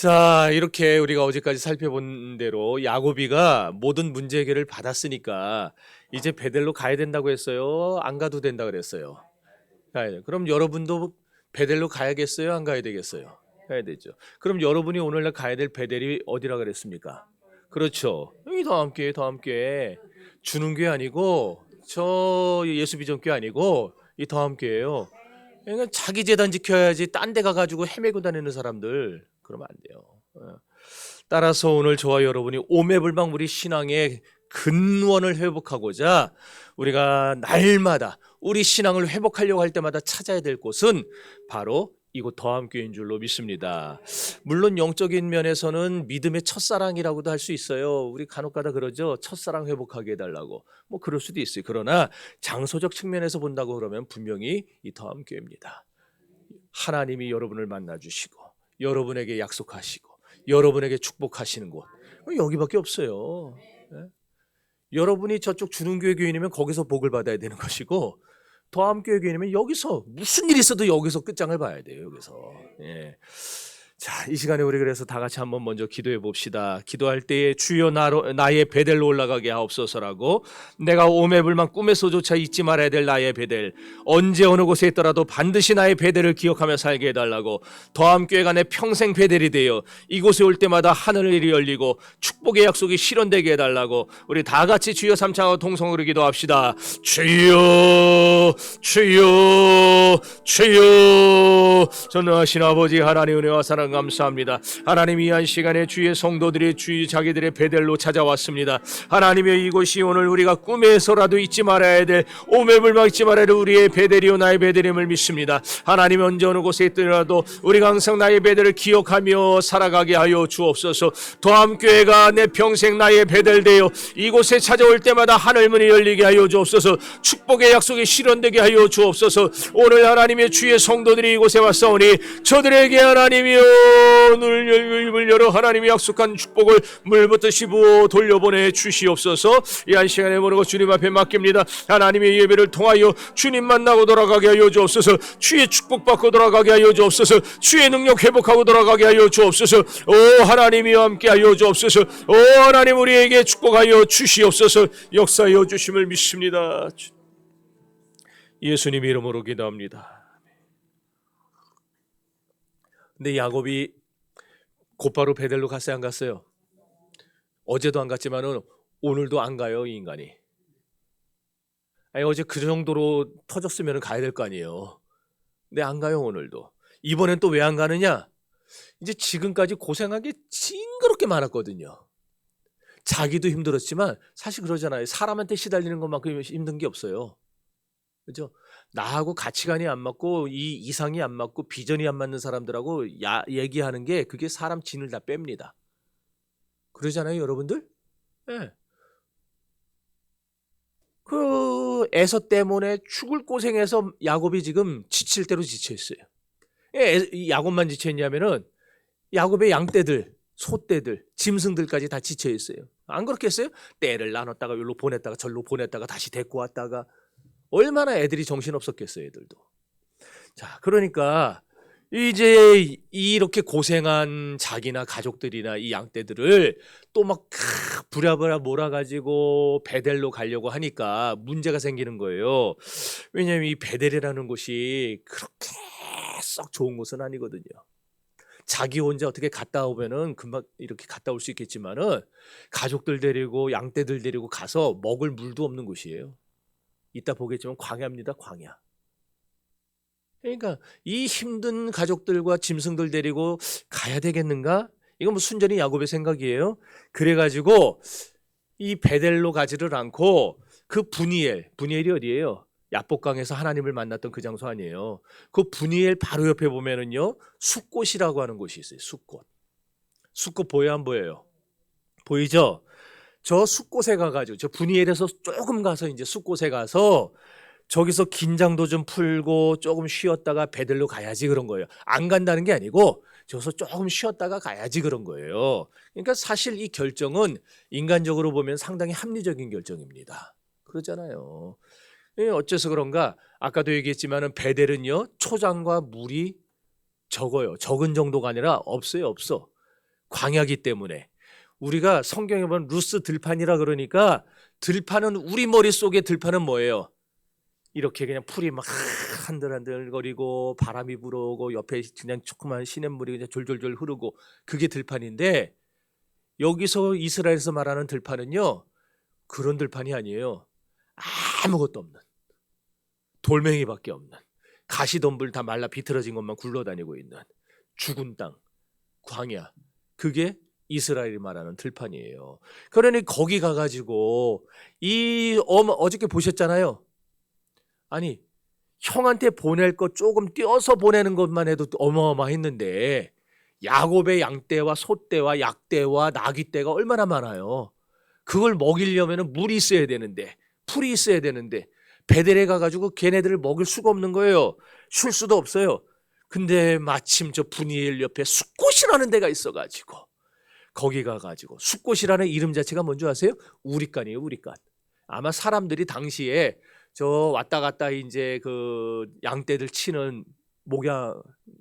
자, 이렇게 우리가 어제까지 살펴본 대로 야고비가 모든 문제 해결을 받았으니까 이제 베델로 가야 된다고 했어요? 안 가도 된다 그랬어요? 가야 돼. 그럼 여러분도 베델로 가야겠어요? 안 가야 되겠어요? 가야 되죠. 그럼 여러분이 오늘날 가야 될 베델이 어디라 그랬습니까? 그렇죠. 이 다음 교회, 다음 교회. 주는 교회 아니고 저 예수 비전 교회 아니고 이 다음 교회예요. 그러니까 자기 재단 지켜야지 딴 데 가가지고 헤매고 다니는 사람들 그러면 안 돼요. 따라서 오늘 저와 여러분이 오매불망 우리 신앙의 근원을 회복하고자 우리가 날마다 우리 신앙을 회복하려고 할 때마다 찾아야 될 곳은 바로 이곳 더함교회인 줄로 믿습니다. 물론 영적인 면에서는 믿음의 첫사랑이라고도 할 수 있어요. 우리 간혹가다 그러죠. 첫사랑 회복하게 해달라고. 뭐 그럴 수도 있어요. 그러나 장소적 측면에서 본다고 그러면 분명히 이 더함교회입니다. 하나님이 여러분을 만나주시고 여러분에게 약속하시고 여러분에게 축복하시는 곳 여기밖에 없어요. 여러분이 저쪽 주는교회 교인이면 거기서 복을 받아야 되는 것이고 더함교회 교인이면 여기서 무슨 일이 있어도 여기서 끝장을 봐야 돼요. 여기서. 자, 이 시간에 우리 그래서 다 같이 한번 먼저 기도해 봅시다. 기도할 때에 주여 나의 베델로 올라가게 하옵소서라고 내가 오매불망 꿈에서조차 잊지 말아야 될 나의 베델 언제 어느 곳에 있더라도 반드시 나의 베델을 기억하며 살게 해달라고 더함교회가 내 평생 베델이 되어 이곳에 올 때마다 하늘이 열리고 축복의 약속이 실현되게 해달라고 우리 다 같이 주여 삼창하고 동성으로 기도합시다. 주여 주여 주여 전능하신 아버지 하나님 은혜와 사랑 감사합니다. 하나님 이 한 시간에 주의 성도들이 주의 자기들의 베델로 찾아왔습니다. 하나님의 이곳이 오늘 우리가 꿈에서라도 잊지 말아야 될 오매불망 잊지 말아야 될 우리의 베델이요 나의 베델임을 믿습니다. 하나님 언제 어느 곳에 있더라도 우리가 항상 나의 베델을 기억하며 살아가게 하여 주옵소서. 더함교회가 내 평생 나의 베델 되어 이곳에 찾아올 때마다 하늘문이 열리게 하여 주옵소서. 축복의 약속이 실현되게 하여 주옵소서. 오늘 하나님의 주의 성도들이 이곳에 왔사오니 저들에게 하나님이여 입을 열어 하나님이 약속한 축복을 물붓듯이 부어 돌려보내 주시옵소서. 이 한 시간에 모든 것 주님 앞에 맡깁니다. 하나님의 예배를 통하여 주님 만나고 돌아가게 하여 주옵소서. 주의 축복받고 돌아가게 하여 주옵소서. 주의 능력 회복하고 돌아가게 하여 주옵소서. 오 하나님이와 함께 하여 주옵소서. 오 하나님 우리에게 축복하여 주시옵소서. 역사하여 주심을 믿습니다. 예수님 이름으로 기도합니다. 근데 야곱이 곧바로 베델로 갔어요, 안 갔어요? 어제도 안 갔지만은 오늘도 안 가요, 이 인간이. 아니 어제 그 정도로 터졌으면 가야 될 거 아니에요. 근데 안 가요, 오늘도. 이번엔 또 왜 안 가느냐? 이제 지금까지 고생한 게 징그럽게 많았거든요. 자기도 힘들었지만 사실 그러잖아요. 사람한테 시달리는 것만큼 힘든 게 없어요. 그렇죠? 나하고 가치관이 안 맞고 이 이상이 안 맞고 비전이 안 맞는 사람들하고 얘기하는 게 그게 사람 진을 다 뺍니다. 그러잖아요, 여러분들? 네. 그 에서 때문에 죽을 고생해서 야곱이 지금 지칠 대로 지쳐 있어요. 야곱만 지쳐 있냐면은 야곱의 양떼들, 소떼들, 짐승들까지 다 지쳐 있어요. 안 그렇겠어요? 떼를 나눴다가 여기로 보냈다가 절로 보냈다가 다시 데리고 왔다가 얼마나 애들이 정신없었겠어요, 애들도. 자, 그러니까 이제 이렇게 고생한 자기나 가족들이나 이 양떼들을 또 막 부랴부랴 몰아가지고 베델로 가려고 하니까 문제가 생기는 거예요. 왜냐하면 이 베델이라는 곳이 그렇게 썩 좋은 곳은 아니거든요. 자기 혼자 어떻게 갔다 오면은 금방 이렇게 갔다 올 수 있겠지만은 가족들 데리고 양떼들 데리고 가서 먹을 물도 없는 곳이에요. 이따 보겠지만 광야입니다. 광야. 그러니까 이 힘든 가족들과 짐승들 데리고 가야 되겠는가? 이건 뭐 순전히 야곱의 생각이에요. 그래가지고 이 베델로 가지를 않고 그 분이엘이 어디예요? 야복강에서 하나님을 만났던 그 장소 아니에요. 그 분이엘 바로 옆에 보면은요 숫곳이라고 하는 곳이 있어요. 숫곳 보여요, 안 보여요? 보이죠? 저 숫곳에 가가지고 저 분이엘에서 조금 가서 이제 숫곳에 가서 저기서 긴장도 좀 풀고 조금 쉬었다가 베델로 가야지 그런 거예요. 안 간다는 게 아니고 저기서 조금 쉬었다가 가야지 그런 거예요. 그러니까 사실 이 결정은 인간적으로 보면 상당히 합리적인 결정입니다. 그러잖아요. 어째서 그런가? 아까도 얘기했지만은 베델은요 초장과 물이 적어요. 적은 정도가 아니라 없어요, 없어. 광야기 때문에. 우리가 성경에 보면 루스 들판이라 그러니까 들판은 우리 머릿속에 들판은 뭐예요? 이렇게 그냥 풀이 막 한들한들거리고 바람이 불어오고 옆에 그냥 조그만 시냇물이 그냥 졸졸졸 흐르고 그게 들판인데 여기서 이스라엘에서 말하는 들판은요 그런 들판이 아니에요. 아무것도 없는 돌멩이밖에 없는 가시덤불 다 말라 비틀어진 것만 굴러다니고 있는 죽은 땅 광야 그게 이스라엘이 말하는 들판이에요. 그러니 거기 가가지고 어저께 보셨잖아요. 아니 형한테 보낼 거 조금 띄어서 보내는 것만 해도 어마어마했는데 야곱의 양떼와 소떼와 약떼와 나귀떼가 얼마나 많아요. 그걸 먹이려면 물이 있어야 되는데 풀이 있어야 되는데 베델에 가가지고 걔네들을 먹일 수가 없는 거예요. 쉴 수도 없어요. 근데 마침 저 분이엘 옆에 숫꽃이라는 데가 있어가지고 거기 가가지고 숫꽃이라는 이름 자체가 뭔지 아세요? 우리간이에요. 우리간. 아마 사람들이 당시에 저 왔다 갔다 이제 그 양떼들 치는 목야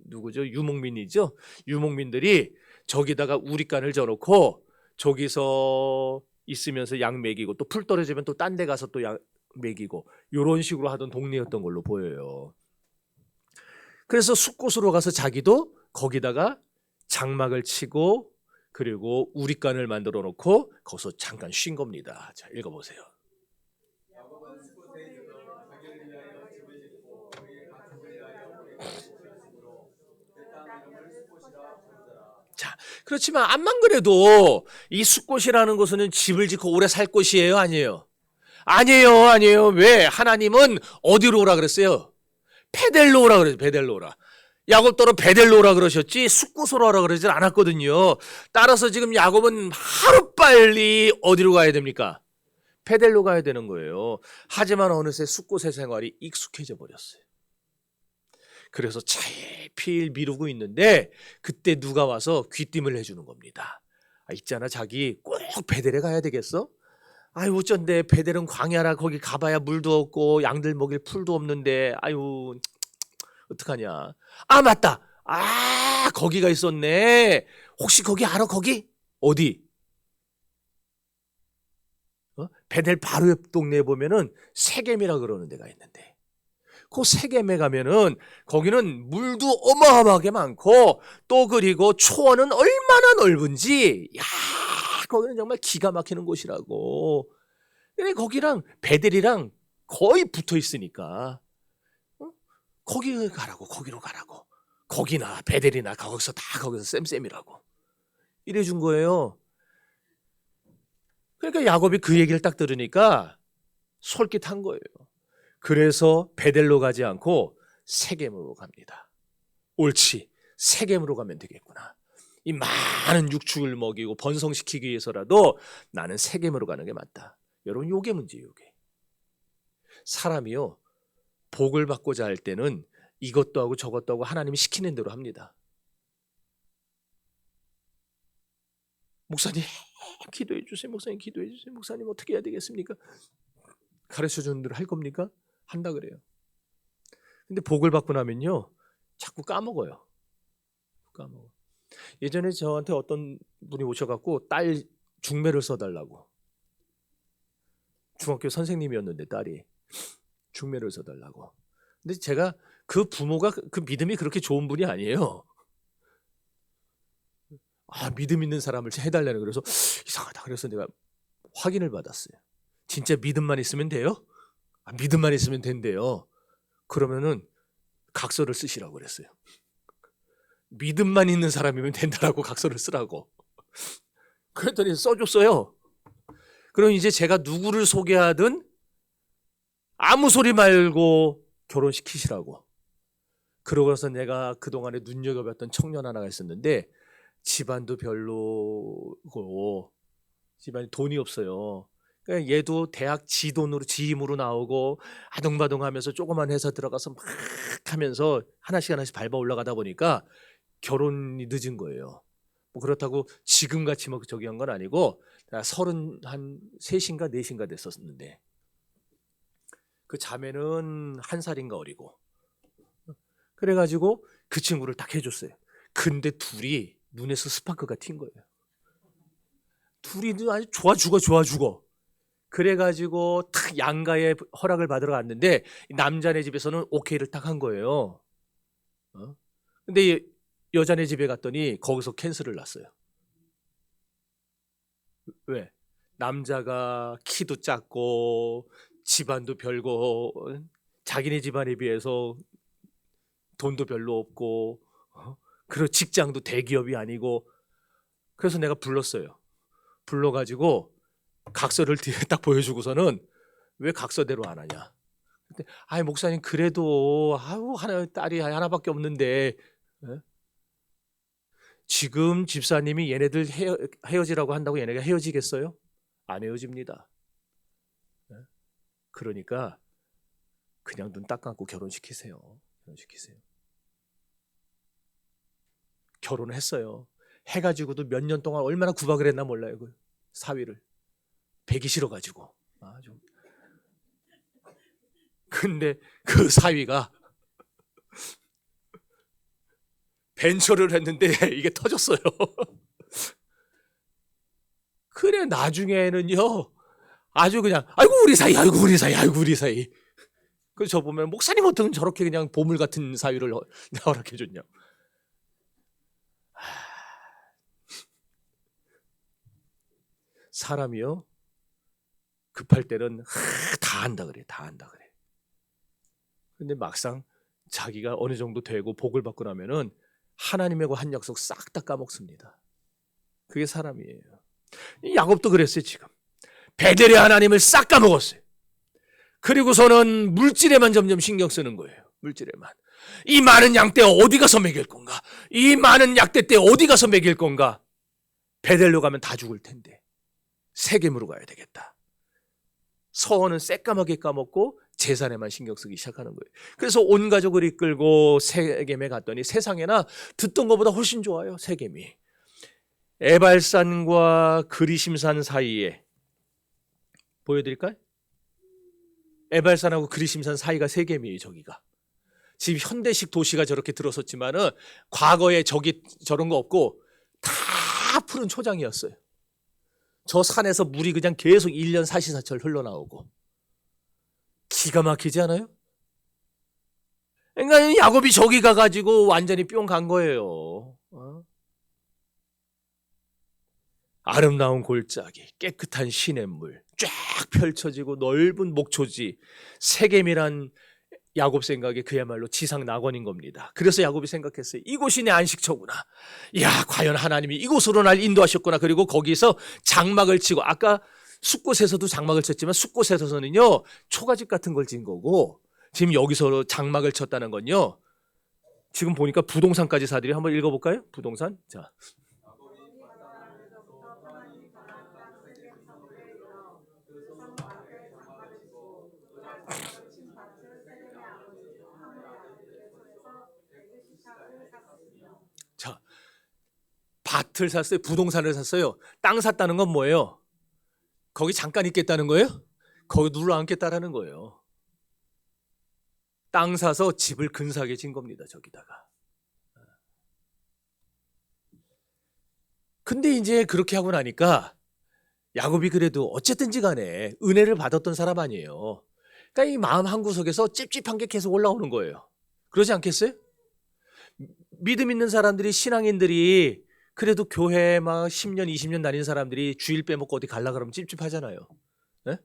누구죠? 유목민이죠. 유목민들이 저기다가 우리간을 져놓고 저기서 있으면서 양 먹이고 또 풀 떨어지면 또 딴 데 가서 또 양 먹이고 이런 식으로 하던 동네였던 걸로 보여요. 그래서 숫곳으로 가서 자기도 거기다가 장막을 치고 그리고 우리간을 만들어 놓고 거기서 잠깐 쉰 겁니다. 자, 읽어보세요. 자, 그렇지만 암만 그래도 이 숫곳이라는 곳은 집을 짓고 오래 살 곳이에요? 아니에요? 아니에요. 왜? 하나님은 어디로 오라 그랬어요? 베델로 오라 그랬어요. 베델로 오라. 야곱더러 베델로 오라 그러셨지 숫곳으로 오라 그러질 않았거든요. 따라서 지금 야곱은 하루빨리 어디로 가야 됩니까? 베델로 가야 되는 거예요. 하지만 어느새 숫곳의 생활이 익숙해져 버렸어요. 그래서 차일피일 미루고 있는데 그때 누가 와서 귀띔을 해주는 겁니다. 있잖아 자기 꼭 베델에 가야 되겠어? 아유 어쩐데 베델은 광야라 거기 가봐야 물도 없고 양들 먹일 풀도 없는데 아유 어떡하냐. 아 맞다. 아 거기가 있었네. 혹시 거기 알아? 거기? 어디? 베델 바로 옆 동네에 보면은 세겜이라 그러는 데가 있는데 그 세겜에 가면은 거기는 물도 어마어마하게 많고 또 그리고 초원은 얼마나 넓은지 야 거기는 정말 기가 막히는 곳이라고. 근데 거기랑 베델이랑 거의 붙어 있으니까 거기 가라고 거기로 가라고 거기나 베델이나 거기서 다 거기서 쌤쌤이라고 이래 준 거예요. 그러니까 야곱이 그 얘기를 딱 들으니까 솔깃한 거예요. 그래서 베델로 가지 않고 세겜으로 갑니다. 옳지 세겜으로 가면 되겠구나. 이 많은 육축을 먹이고 번성시키기 위해서라도 나는 세겜으로 가는 게 맞다. 여러분 요게 문제예요. 요게. 사람이요 복을 받고자 할 때는 이것도 하고 저것도 하고 하나님이 시키는 대로 합니다. 목사님 기도해 주세요. 목사님 기도해 주세요. 목사님 어떻게 해야 되겠습니까? 가르쳐 주는 대로 할 겁니까? 한다 그래요. 근데 복을 받고 나면요 자꾸 까먹어요. 까먹어. 예전에 저한테 어떤 분이 오셔갖고 딸 중매를 써달라고. 중학교 선생님이었는데 딸이 중매를 써달라고. 근데 제가 그 부모가 그 믿음이 그렇게 좋은 분이 아니에요. 믿음 있는 사람을 해달라는 그래서 이상하다. 그래서 내가 확인을 받았어요. 진짜 믿음만 있으면 돼요? 믿음만 있으면 된대요. 그러면은 각서를 쓰시라고 그랬어요. 믿음만 있는 사람이면 된다라고 각서를 쓰라고. 그랬더니 써줬어요. 그럼 이제 제가 누구를 소개하든 아무 소리 말고 결혼시키시라고. 그러고 나서 내가 그동안에 눈여겨봤던 청년 하나가 있었는데 집안도 별로고 집안에 돈이 없어요. 그러니까 얘도 대학 지돈으로 지임으로 나오고 아둥바둥하면서 조그만 회사 들어가서 막 하면서 하나씩 밟아 올라가다 보니까 결혼이 늦은 거예요. 뭐 그렇다고 지금같이 뭐 저기 한 건 아니고 33인가 4인가 됐었는데 그 자매는 1살인가 어리고 그래가지고 그 친구를 딱 해줬어요. 근데 둘이 눈에서 스파크가 튄 거예요. 둘이 아주 좋아 죽어. 그래가지고 탁 양가의 허락을 받으러 갔는데 남자네 집에서는 오케이를 딱 한 거예요. 근데 여자네 집에 갔더니 거기서 캔슬을 났어요. 왜? 남자가 키도 작고 집안도 별거, 자기네 집안에 비해서 돈도 별로 없고, 그리고 직장도 대기업이 아니고. 그래서 내가 불렀어요. 불러가지고 각서를 뒤에 딱 보여주고서는 왜 각서대로 안 하냐. 근데 아이 목사님 그래도 딸이 하나밖에 없는데, 예? 지금 집사님이 얘네들 헤어지라고 한다고 얘네가 헤어지겠어요? 안 헤어집니다. 예? 그러니까 그냥 눈 딱 감고 결혼시키세요. 결혼을 했어요. 해가지고도 몇 년 동안 얼마나 구박을 했나 몰라요. 그 사위를 배기 싫어가지고 아주. 근데 그 사위가 벤처를 했는데 이게 터졌어요. 그래 나중에는요 아주 그냥 아이고 우리 사이. 그래서 저 보면 목사님 어떻게 저렇게 그냥 보물 같은 사위를 허락해 줬냐. 사람이요 급할 때는 다 한다 그래. 근데 막상 자기가 어느 정도 되고 복을 받고 나면은 하나님하고 한 약속 싹 다 까먹습니다. 그게 사람이에요. 야곱도 그랬어요. 지금 베델의 하나님을 싹 까먹었어요. 그리고서는 물질에만 점점 신경 쓰는 거예요. 물질에만. 이 많은 양떼 어디 가서 먹일 건가? 이 많은 약떼 어디 가서 먹일 건가? 베델로 가면 다 죽을 텐데 세겜으로 가야 되겠다. 서원은 새까맣게 까먹고 재산에만 신경 쓰기 시작하는 거예요. 그래서 온 가족을 이끌고 세겜에 갔더니 세상에나 듣던 것보다 훨씬 좋아요. 세겜이. 에발산과 그리심산 사이에 보여드릴까요? 에발산하고 그리심산 사이가 세겜이에요. 저기가. 지금 현대식 도시가 저렇게 들어섰지만은 과거에 저기 저런 거 없고 다 푸른 초장이었어요. 저 산에서 물이 그냥 계속 1년 사시사철 흘러나오고. 기가 막히지 않아요? 그러니까 야곱이 저기 가가지고 완전히 뿅 간 거예요. 아름다운 골짜기, 깨끗한 시냇물, 쫙 펼쳐지고 넓은 목초지, 세겜이란 야곱 생각에 그야말로 지상 낙원인 겁니다. 그래서 야곱이 생각했어요. 이곳이 내 안식처구나. 야, 과연 하나님이 이곳으로 날 인도하셨구나. 그리고 거기서 장막을 치고, 아까 숫곳에서도 장막을 쳤지만 숫곳에서는요 초가집 같은 걸 진 거고, 지금 여기서 장막을 쳤다는 건요 지금 보니까 부동산까지 사들이. 한번 읽어볼까요? 부동산. 자, 밭을 샀어요. 부동산을 샀어요. 땅 샀다는 건 뭐예요? 거기 잠깐 있겠다는 거예요? 거기 눌러 앉겠다라는 거예요. 땅 사서 집을 근사하게 진 겁니다. 저기다가. 근데 이제 그렇게 하고 나니까 야곱이 그래도 어쨌든지 간에 은혜를 받았던 사람 아니에요. 그러니까 이 마음 한구석에서 찝찝한 게 계속 올라오는 거예요. 그러지 않겠어요? 믿음 있는 사람들이, 신앙인들이 그래도 교회 막 10년 20년 다닌 사람들이 주일 빼먹고 어디 갈라 그러면 찝찝하잖아요. 네?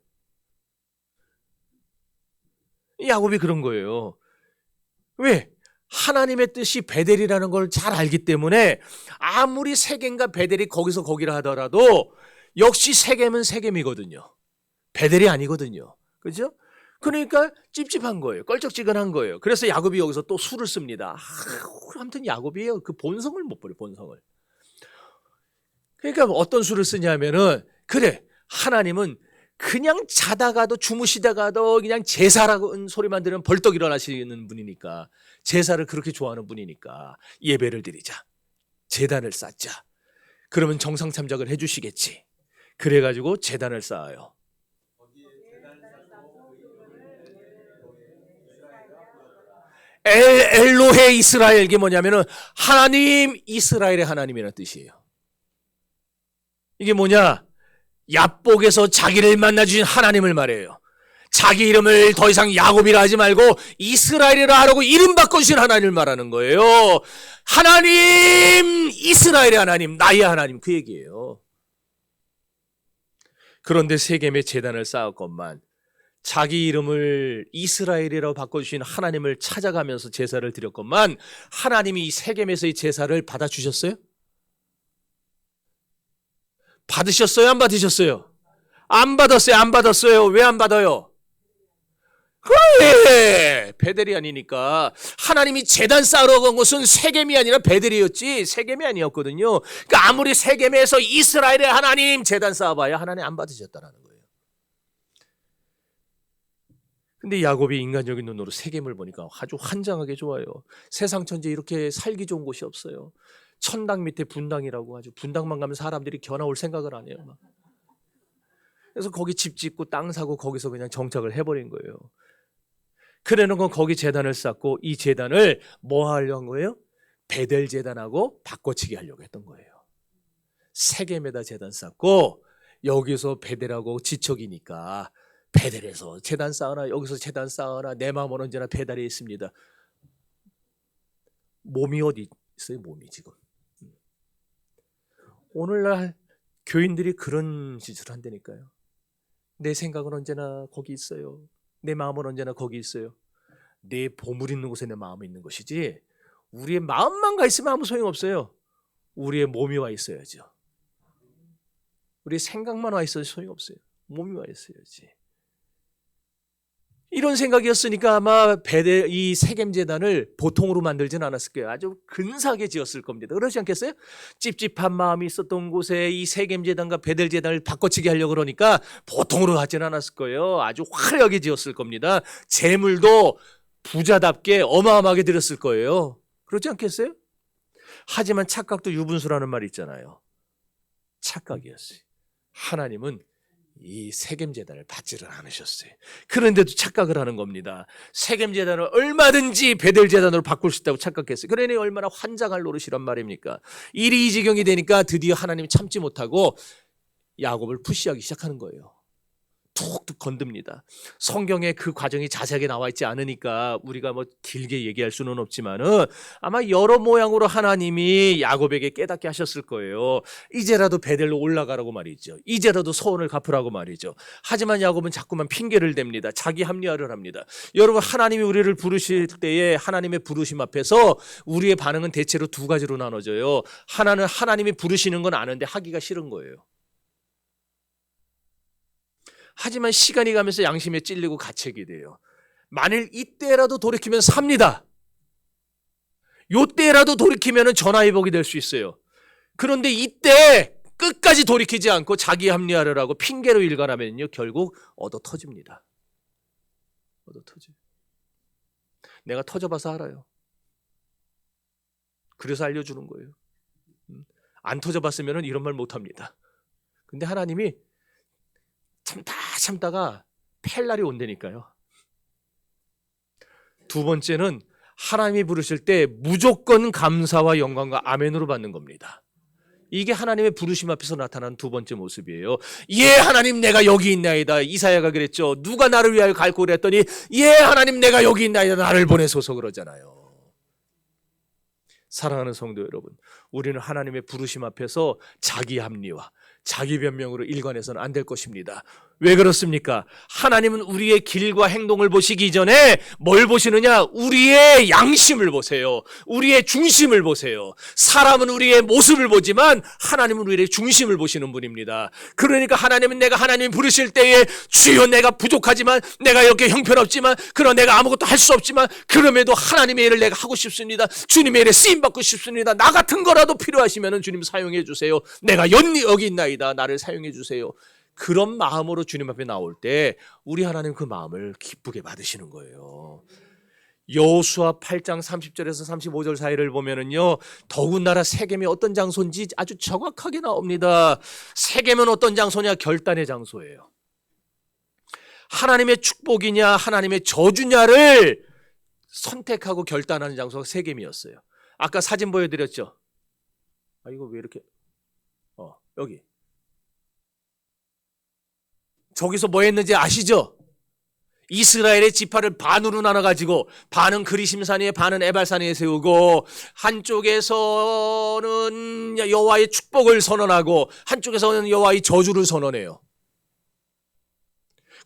야곱이 그런 거예요. 왜? 하나님의 뜻이 베델이라는 걸 잘 알기 때문에 아무리 세겜과 베델이 거기서 거기라 하더라도 역시 세겜은 세겜이거든요. 베델이 아니거든요. 그죠? 그러니까 찝찝한 거예요. 껄쩍지근한 거예요. 그래서 야곱이 여기서 또 수를 씁니다. 아무튼 야곱이에요. 그 본성을 못 버려, 본성을. 그러니까 어떤 수를 쓰냐면은, 그래, 하나님은 그냥 자다가도 주무시다가도 그냥 제사라는 소리만 들으면 벌떡 일어나시는 분이니까, 제사를 그렇게 좋아하는 분이니까 예배를 드리자, 제단을 쌓자. 그러면 정상 참작을 해주시겠지. 그래가지고 제단을 쌓아요. 엘로헤 이스라엘, 이게 뭐냐면은 하나님 이스라엘의 하나님이라는 뜻이에요. 이게 뭐냐? 야복에서 자기를 만나주신 하나님을 말해요. 자기 이름을 더 이상 야곱이라 하지 말고 이스라엘이라 하라고 이름 바꿔주신 하나님을 말하는 거예요. 하나님, 이스라엘의 하나님, 나의 하나님, 그 얘기예요. 그런데 세겜에 제단을 쌓았건만 자기 이름을 이스라엘이라고 바꿔주신 하나님을 찾아가면서 제사를 드렸건만 하나님이 이 세겜에서 이 제사를 받아주셨어요? 받으셨어요? 안 받으셨어요? 안 받았어요? 안 받았어요? 왜 안 받아요? 그래, 베델이 아니니까. 하나님이 제단 쌓으러 간 것은 세겜이 아니라 베델이었지 세겜이 아니었거든요. 그러니까 아무리 세겜에서 이스라엘의 하나님 제단 쌓아봐야 하나님 안 받으셨다라는 거예요. 근데 야곱이 인간적인 눈으로 세겜을 보니까 아주 환장하게 좋아요. 세상 천지에 이렇게 살기 좋은 곳이 없어요. 천당 밑에 분당이라고 아주 분당만 가면 사람들이 겨나올 생각을 안 해요. 막. 그래서 거기 집 짓고 땅 사고 거기서 그냥 정착을 해버린 거예요. 그래놓고 거기 제단을 쌓고 이 제단을 뭐 하려고 한 거예요? 베델 제단하고 바꿔치기 하려고 했던 거예요. 세겜에다 제단 쌓고 여기서 베델하고 지척이니까 베델에서 제단 쌓으나 여기서 제단 쌓으나 내 마음은 언제나 베델에 있습니다. 몸이 어디 있어요? 몸이 지금. 오늘날 교인들이 그런 짓을 한다니까요. 내 생각은 언제나 거기 있어요. 내 마음은 언제나 거기 있어요. 내 보물 있는 곳에 내 마음이 있는 것이지 우리의 마음만 가 있으면 아무 소용없어요. 우리의 몸이 와 있어야죠. 우리의 생각만 와 있어도 소용없어요. 몸이 와 있어야지. 이런 생각이었으니까 아마 이 세겜제단을 보통으로 만들진 않았을 거예요. 아주 근사하게 지었을 겁니다. 그렇지 않겠어요? 찝찝한 마음이 있었던 곳에 이 세겜제단과 베델제단을 바꿔치기 하려고 그러니까 보통으로 하지는 않았을 거예요. 아주 화려하게 지었을 겁니다. 재물도 부자답게 어마어마하게 드렸을 거예요. 그렇지 않겠어요? 하지만 착각도 유분수라는 말이 있잖아요. 착각이었어요. 하나님은 이 세겜제단을 받지를 않으셨어요. 그런데도 착각을 하는 겁니다. 세겜제단을 얼마든지 베델제단으로 바꿀 수 있다고 착각했어요. 그러니 얼마나 환장할 노릇이란 말입니까? 일이 이 지경이 되니까 드디어 하나님이 참지 못하고 야곱을 푸시하기 시작하는 거예요. 툭툭 건듭니다. 성경에 그 과정이 자세하게 나와 있지 않으니까 우리가 뭐 길게 얘기할 수는 없지만은 아마 여러 모양으로 하나님이 야곱에게 깨닫게 하셨을 거예요. 이제라도 베델로 올라가라고 말이죠. 이제라도 소원을 갚으라고 말이죠. 하지만 야곱은 자꾸만 핑계를 댑니다. 자기 합리화를 합니다. 여러분, 하나님이 우리를 부르실 때에 하나님의 부르심 앞에서 우리의 반응은 대체로 두 가지로 나눠져요. 하나는 하나님이 부르시는 건 아는데 하기가 싫은 거예요. 하지만 시간이 가면서 양심에 찔리고 가책이 돼요. 만일 이때라도 돌이키면 삽니다. 요때라도 돌이키면 전화위복이 될 수 있어요. 그런데 이때 끝까지 돌이키지 않고 자기 합리화를 하고 핑계로 일관하면요 결국 얻어 터집니다. 얻어 터져요. 내가 터져봐서 알아요. 그래서 알려주는 거예요. 안 터져봤으면 이런 말 못합니다. 근데 하나님이 참다가 팰 날이 온다니까요. 두 번째는 하나님이 부르실 때 무조건 감사와 영광과 아멘으로 받는 겁니다. 이게 하나님의 부르심 앞에서 나타나는 두 번째 모습이에요. 예, 하나님 내가 여기 있나이다. 이사야가 그랬죠. 누가 나를 위하여 갈고 그랬더니 예, 하나님 내가 여기 있나이다. 나를 보내소서 그러잖아요. 사랑하는 성도 여러분, 우리는 하나님의 부르심 앞에서 자기 합리화, 자기 변명으로 일관해서는 안 될 것입니다. 왜 그렇습니까? 하나님은 우리의 길과 행동을 보시기 전에 뭘 보시느냐? 우리의 양심을 보세요. 우리의 중심을 보세요. 사람은 우리의 모습을 보지만 하나님은 우리의 중심을 보시는 분입니다. 그러니까 하나님은 내가 하나님 부르실 때에 주여 내가 부족하지만 내가 이렇게 형편없지만 그러나 내가 아무것도 할 수 없지만 그럼에도 하나님의 일을 내가 하고 싶습니다. 주님의 일에 쓰임받고 싶습니다. 나 같은 거라도 필요하시면 주님 사용해 주세요. 내가 여기 있나이다. 나를 사용해 주세요. 그런 마음으로 주님 앞에 나올 때 우리 하나님 그 마음을 기쁘게 받으시는 거예요. 여호수아 8장 30절에서 35절 사이를 보면은요, 더군다나 세겜이 어떤 장소인지 아주 정확하게 나옵니다. 세겜은 어떤 장소냐? 결단의 장소예요. 하나님의 축복이냐 하나님의 저주냐를 선택하고 결단하는 장소가 세겜이었어요. 아까 사진 보여드렸죠? 아, 이거 왜 이렇게, 여기. 저기서 뭐 했는지 아시죠? 이스라엘의 지파를 반으로 나눠가지고 반은 그리심산 위에 반은 에발산 위에 세우고 한쪽에서는 여호와의 축복을 선언하고 한쪽에서는 여호와의 저주를 선언해요.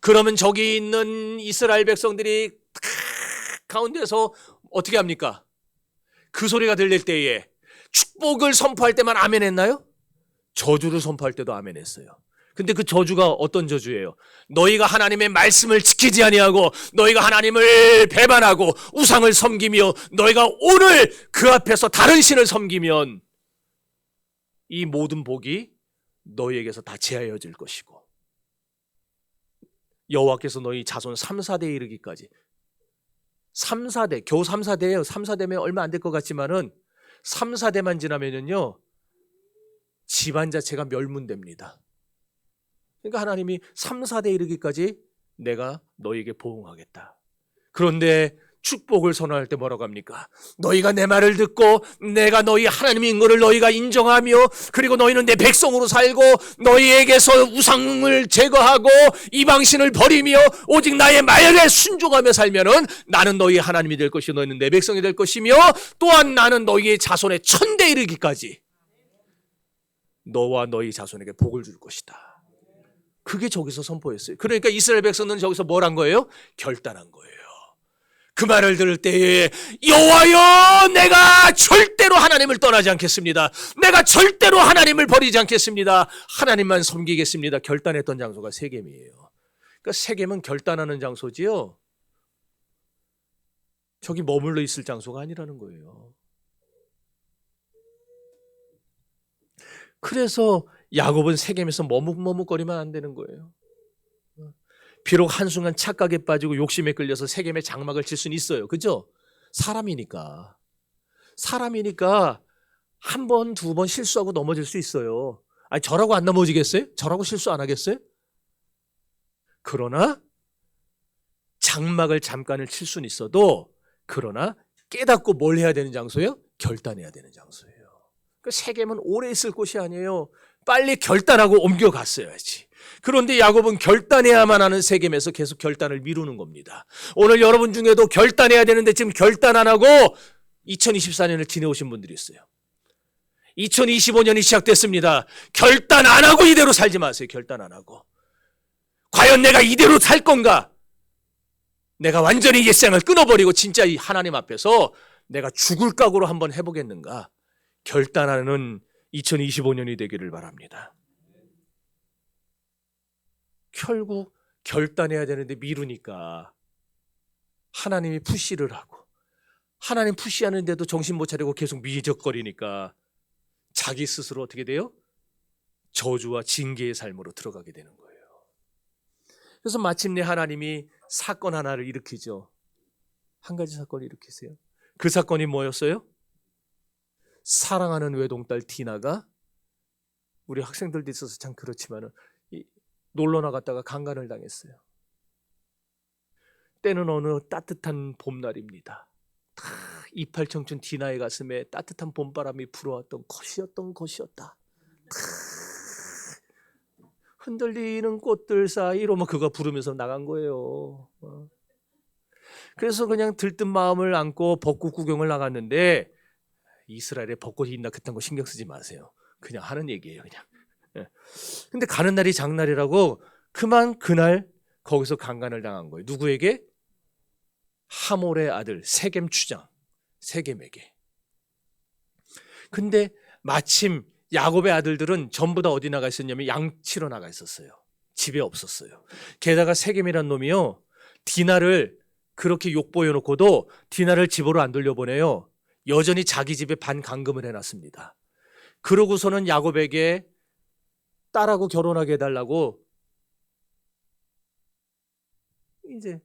그러면 저기 있는 이스라엘 백성들이 가운데서 어떻게 합니까? 그 소리가 들릴 때에 축복을 선포할 때만 아멘 했나요? 저주를 선포할 때도 아멘 했어요. 근데 그 저주가 어떤 저주예요? 너희가 하나님의 말씀을 지키지 아니하고 너희가 하나님을 배반하고 우상을 섬기며 너희가 오늘 그 앞에서 다른 신을 섬기면 이 모든 복이 너희에게서 다 제하여질 것이고 여호와께서 너희 자손 3, 4대에 이르기까지 3, 4대, 겨우 3, 4대예요. 3, 4대면 얼마 안 될 것 같지만은 3, 4대만 지나면요 집안 자체가 멸문됩니다. 그러니까 하나님이 3, 4대 이르기까지 내가 너희에게 보응하겠다. 그런데 축복을 선언할 때 뭐라고 합니까? 너희가 내 말을 듣고 내가 너희 하나님인 것을 너희가 인정하며 그리고 너희는 내 백성으로 살고 너희에게서 우상을 제거하고 이방신을 버리며 오직 나의 말에 순종하며 살면은 나는 너희 하나님이 될 것이고 너희는 내 백성이 될 것이며 또한 나는 너희의 자손의 천대 이르기까지 너와 너희 자손에게 복을 줄 것이다. 그게 저기서 선포했어요. 그러니까 이스라엘 백성은 저기서 뭘 한 거예요? 결단한 거예요. 그 말을 들을 때에 여호와여 내가 절대로 하나님을 떠나지 않겠습니다. 내가 절대로 하나님을 버리지 않겠습니다. 하나님만 섬기겠습니다. 결단했던 장소가 세겜이에요. 그러니까 세겜은 결단하는 장소지요. 저기 머물러 있을 장소가 아니라는 거예요. 그래서 야곱은 세겜에서 머뭇머뭇거리면 안 되는 거예요. 비록 한순간 착각에 빠지고 욕심에 끌려서 세겜의 장막을 칠 수는 있어요. 그죠? 사람이니까 한 번, 두 번 실수하고 넘어질 수 있어요. 아니 저라고 안 넘어지겠어요? 저라고 실수 안 하겠어요? 그러나 장막을 잠깐을 칠 수는 있어도 그러나 깨닫고 뭘 해야 되는 장소예요? 결단해야 되는 장소예요. 그 세겜은 오래 있을 곳이 아니에요. 빨리 결단하고 옮겨갔어야지. 그런데 야곱은 결단해야만 하는 세겜에서 계속 결단을 미루는 겁니다. 오늘 여러분 중에도 결단해야 되는데 지금 결단 안 하고 2024년을 지내오신 분들이 있어요. 2025년이 시작됐습니다. 결단 안 하고 이대로 살지 마세요. 결단 안 하고. 과연 내가 이대로 살 건가? 내가 완전히 옛생을 끊어버리고 진짜 이 하나님 앞에서 내가 죽을 각오로 한번 해보겠는가? 결단하는 2025년이 되기를 바랍니다. 결국 결단해야 되는데 미루니까 하나님이 푸시를 하고 하나님 푸시하는데도 정신 못 차리고 계속 미적거리니까 자기 스스로 어떻게 돼요? 저주와 징계의 삶으로 들어가게 되는 거예요. 그래서 마침내 하나님이 사건 하나를 일으키죠. 한 가지 사건을 일으키세요. 그 사건이 뭐였어요? 사랑하는 외동딸 디나가 우리 학생들도 있어서 참 그렇지만은 놀러 나갔다가 강간을 당했어요. 때는 어느 따뜻한 봄날입니다. 이팔청춘 디나의 가슴에 따뜻한 봄바람이 불어왔던 것이었다. 흔들리는 꽃들 사이로 그가 부르면서 나간 거예요. 그래서 그냥 들뜬 마음을 안고 벚꽃 구경을 나갔는데 이스라엘에 벚꽃이 있나 그딴 거 신경 쓰지 마세요. 그냥 하는 얘기예요. 그냥. 근데 가는 날이 장날이라고 그만 그날 거기서 강간을 당한 거예요. 누구에게? 하몰의 아들 세겜 추장 세겜에게. 근데 마침 야곱의 아들들은 전부 다 어디 나가 있었냐면 양치러 나가 있었어요. 집에 없었어요. 게다가 세겜이란 놈이요 디나를 그렇게 욕보여놓고도 디나를 집으로 안 돌려보내요. 여전히 자기 집에 반감금을 해놨습니다. 그러고서는 야곱에게 딸하고 결혼하게 해달라고 이제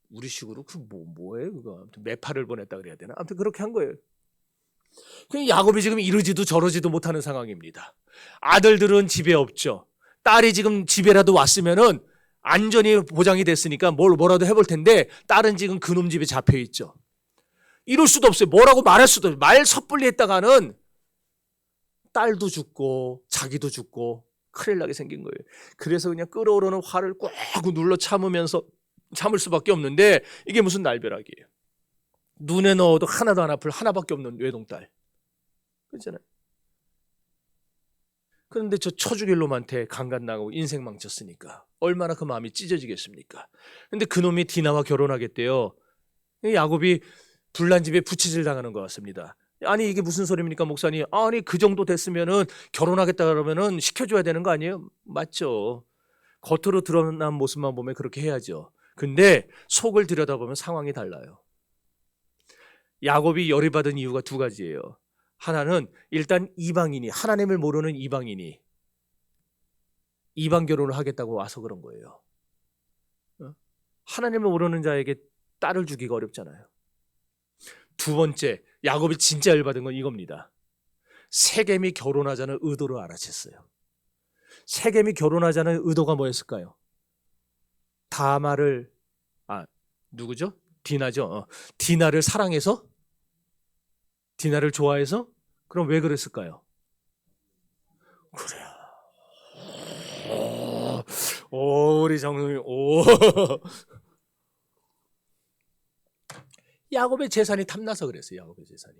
우리식으로 그 뭐예요 그거 아무튼 매파를 보냈다 그래야 되나 아무튼 그렇게 한 거예요. 그 야곱이 지금 이러지도 저러지도 못하는 상황입니다. 아들들은 집에 없죠. 딸이 지금 집에라도 왔으면은 안전이 보장이 됐으니까 뭐라도 해볼 텐데 딸은 지금 그놈 집에 잡혀 있죠. 이럴 수도 없어요. 뭐라고 말할 수도 없어요. 말 섣불리 했다가는 딸도 죽고 자기도 죽고 큰일 나게 생긴 거예요. 그래서 그냥 끓어오르는 화를 꾹 눌러 참으면서 참을 수밖에 없는데 이게 무슨 날벼락이에요. 눈에 넣어도 하나도 안 아플 하나밖에 없는 외동딸. 그렇잖아요. 그런데 저 쳐죽일 놈한테 강간 나가고 인생 망쳤으니까 얼마나 그 마음이 찢어지겠습니까? 근데 그놈이 디나와 결혼하겠대요. 야곱이 불난 집에 부채질 당하는 것 같습니다. 아니 이게 무슨 소리입니까 목사님? 아니 그 정도 됐으면은 결혼하겠다 그러면은 시켜줘야 되는 거 아니에요? 맞죠. 겉으로 드러난 모습만 보면 그렇게 해야죠. 근데 속을 들여다보면 상황이 달라요. 야곱이 열이 받은 이유가 두 가지예요. 하나는 일단 이방인이, 하나님을 모르는 이방인이 이방 결혼을 하겠다고 와서 그런 거예요. 하나님을 모르는 자에게 딸을 주기가 어렵잖아요. 두 번째, 야곱이 진짜 열받은 건 이겁니다. 세겜이 결혼하자는 의도를 알아챘어요. 세겜이 결혼하자는 의도가 뭐였을까요? 다말을, 누구죠? 디나죠. 디나를 사랑해서? 디나를 좋아해서? 그럼 왜 그랬을까요? 그래요. 우리 정선이, 야곱의 재산이 탐나서 그랬어요. 야곱의 재산이.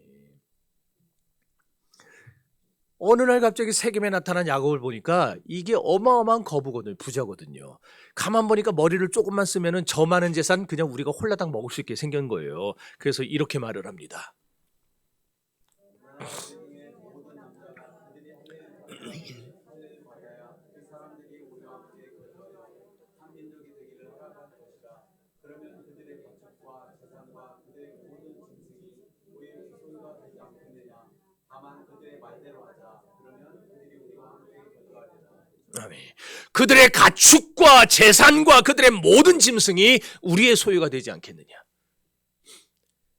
어느 날 갑자기 세겜에 나타난 야곱을 보니까 이게 어마어마한 거부거든요. 부자거든요. 가만 보니까 머리를 조금만 쓰면은 저 많은 재산 그냥 우리가 홀라당 먹을 수 있게 생긴 거예요. 그래서 이렇게 말을 합니다. 그들의 가축과 재산과 그들의 모든 짐승이 우리의 소유가 되지 않겠느냐.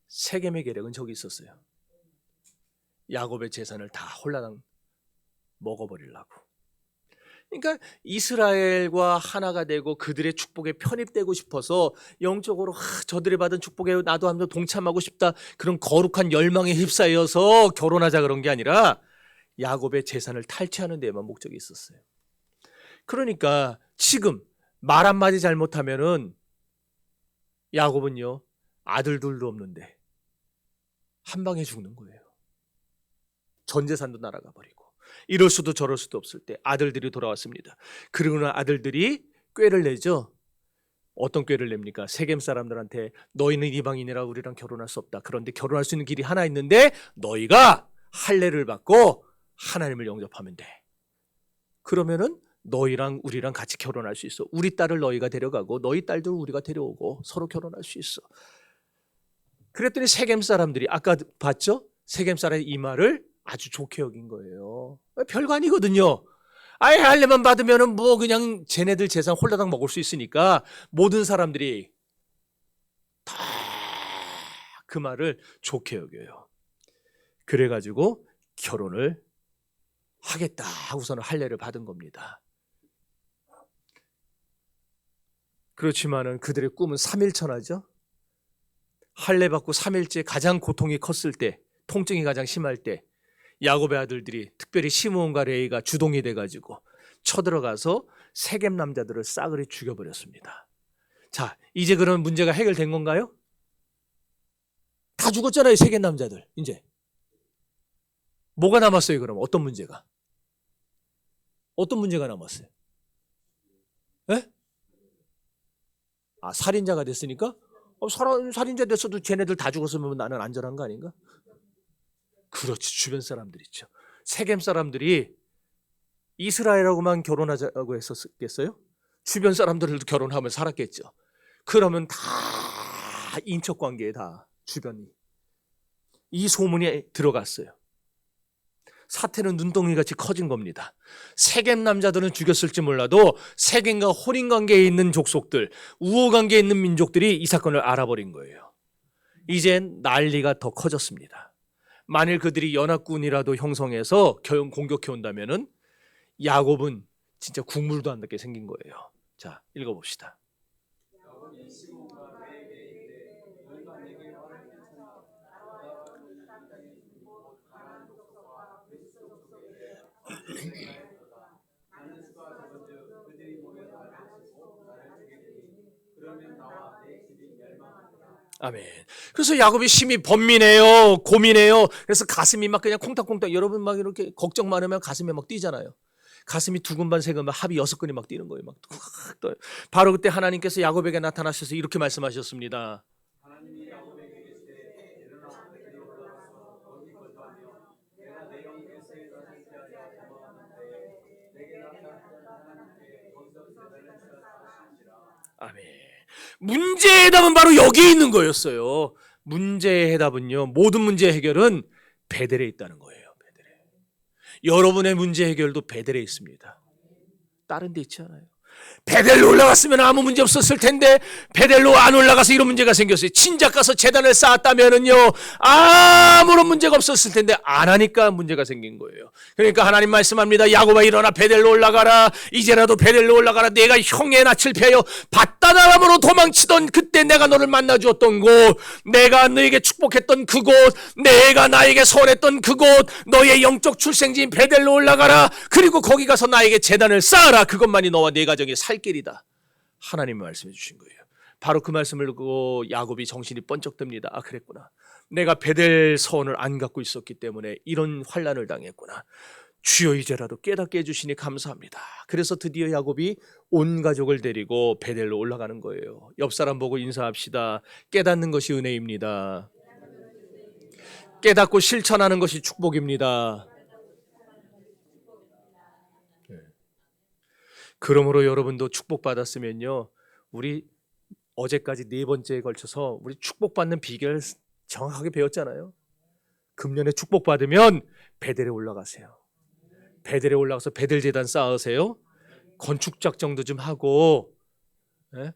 세겜의 계략은 저기 있었어요. 야곱의 재산을 다 홀라당 먹어버리려고. 그러니까 이스라엘과 하나가 되고 그들의 축복에 편입되고 싶어서 영적으로 저들이 받은 축복에 나도 한번 동참하고 싶다, 그런 거룩한 열망에 휩싸여서 결혼하자 그런 게 아니라 야곱의 재산을 탈취하는 데에만 목적이 있었어요. 그러니까 지금 말 한마디 잘못하면은 야곱은요, 아들들도 없는데 한 방에 죽는 거예요. 전 재산도 날아가 버리고. 이럴 수도 저럴 수도 없을 때 아들들이 돌아왔습니다. 그러고는 아들들이 꾀를 내죠. 어떤 꾀를 냅니까? 세겜 사람들한테 너희는 이방인이라 우리랑 결혼할 수 없다. 그런데 결혼할 수 있는 길이 하나 있는데 너희가 할례를 받고 하나님을 영접하면 돼. 그러면은 너희랑 우리랑 같이 결혼할 수 있어. 우리 딸을 너희가 데려가고 너희 딸도 우리가 데려오고 서로 결혼할 수 있어. 그랬더니 세겜 사람들이 아까 봤죠? 세겜 사람의 이 말을 아주 좋게 여긴 거예요. 별거 아니거든요. 아예 할례만 받으면은 뭐 그냥 쟤네들 재산 홀라당 먹을 수 있으니까 모든 사람들이 다 그 말을 좋게 여겨요. 그래가지고 결혼을 하겠다 하고서는 할례를 받은 겁니다. 그렇지만은 그들의 꿈은 3일천하죠. 할례 받고 3일째 가장 고통이 컸을 때, 통증이 가장 심할 때 야곱의 아들들이, 특별히 시므온과 레이가 주동이 돼가지고 쳐들어가서 세겜 남자들을 싸그리 죽여버렸습니다. 자, 이제 그런 문제가 해결된 건가요? 다 죽었잖아요, 세겜 남자들. 이제 뭐가 남았어요? 그럼 어떤 문제가? 어떤 문제가 남았어요? 에? 살인자가 됐으니까? 살인자 됐어도 쟤네들 다 죽었으면 나는 안전한 거 아닌가? 그렇지, 주변 사람들 있죠. 세겜 사람들이 이스라엘하고만 결혼하자고 했었겠어요? 주변 사람들도 결혼하면 살았겠죠. 그러면 다 인척관계에 다 주변이 이 소문이 들어갔어요. 사태는 눈덩이같이 커진 겁니다. 세겜 남자들은 죽였을지 몰라도 세겜과 혼인관계에 있는 족속들, 우호관계에 있는 민족들이 이 사건을 알아버린 거예요. 이젠 난리가 더 커졌습니다. 만일 그들이 연합군이라도 형성해서 공격해 온다면은 야곱은 진짜 국물도 안 닿게 생긴 거예요. 자, 읽어봅시다. 아멘. 그래서 야곱이 심히 번민해요. 고민해요. 그래서 가슴이 막 그냥 콩닥콩닥. 여러분 막 이렇게 걱정 많으면 가슴이 막 뛰잖아요. 가슴이 두근반 세근반 합이 6근이 막 뛰는 거예요. 막 떠요. 바로 그때 하나님께서 야곱에게 나타나셔서 이렇게 말씀하셨습니다. 아멘. 문제의 해답은 바로 여기에 있는 거였어요. 문제의 해답은요, 모든 문제 해결은 베델에 있다는 거예요. 베델에. 여러분의 문제 해결도 베델에 있습니다. 다른 데 있지 않아요. 베델로 올라갔으면 아무 문제 없었을 텐데 베델로 안 올라가서 이런 문제가 생겼어요. 진작 가서 제단을 쌓았다면은요 아무런 문제가 없었을 텐데 안 하니까 문제가 생긴 거예요. 그러니까 하나님 말씀합니다. 야곱아 일어나 베델로 올라가라. 이제라도 베델로 올라가라. 내가 형의 낯을 펴여 밧다나람으로 도망치던 그때 내가 너를 만나 주었던 곳, 내가 너에게 축복했던 그곳, 내가 나에게 선했던 그곳, 너의 영적 출생지인 베델로 올라가라. 그리고 거기 가서 나에게 제단을 쌓아라. 그것만이 너와 네 가정이 살 길이다. 하나님이 말씀해 주신 거예요. 바로 그 말씀을 듣고 야곱이 정신이 번쩍 듭니다. 아, 그랬구나. 내가 베델 서원을 안 갖고 있었기 때문에 이런 환난을 당했구나. 주여 이제라도 깨닫게 해주시니 감사합니다. 그래서 드디어 야곱이 온 가족을 데리고 베델로 올라가는 거예요. 옆 사람 보고 인사합시다. 깨닫는 것이 은혜입니다. 깨닫고 실천하는 것이 축복입니다. 그러므로 여러분도 축복받았으면요, 우리 어제까지 4번째에 걸쳐서 우리 축복받는 비결을 정확하게 배웠잖아요. 금년에 축복받으면 베델에 올라가세요. 베델에 올라가서 베델 제단 쌓으세요. 건축작 정도 좀 하고, 예?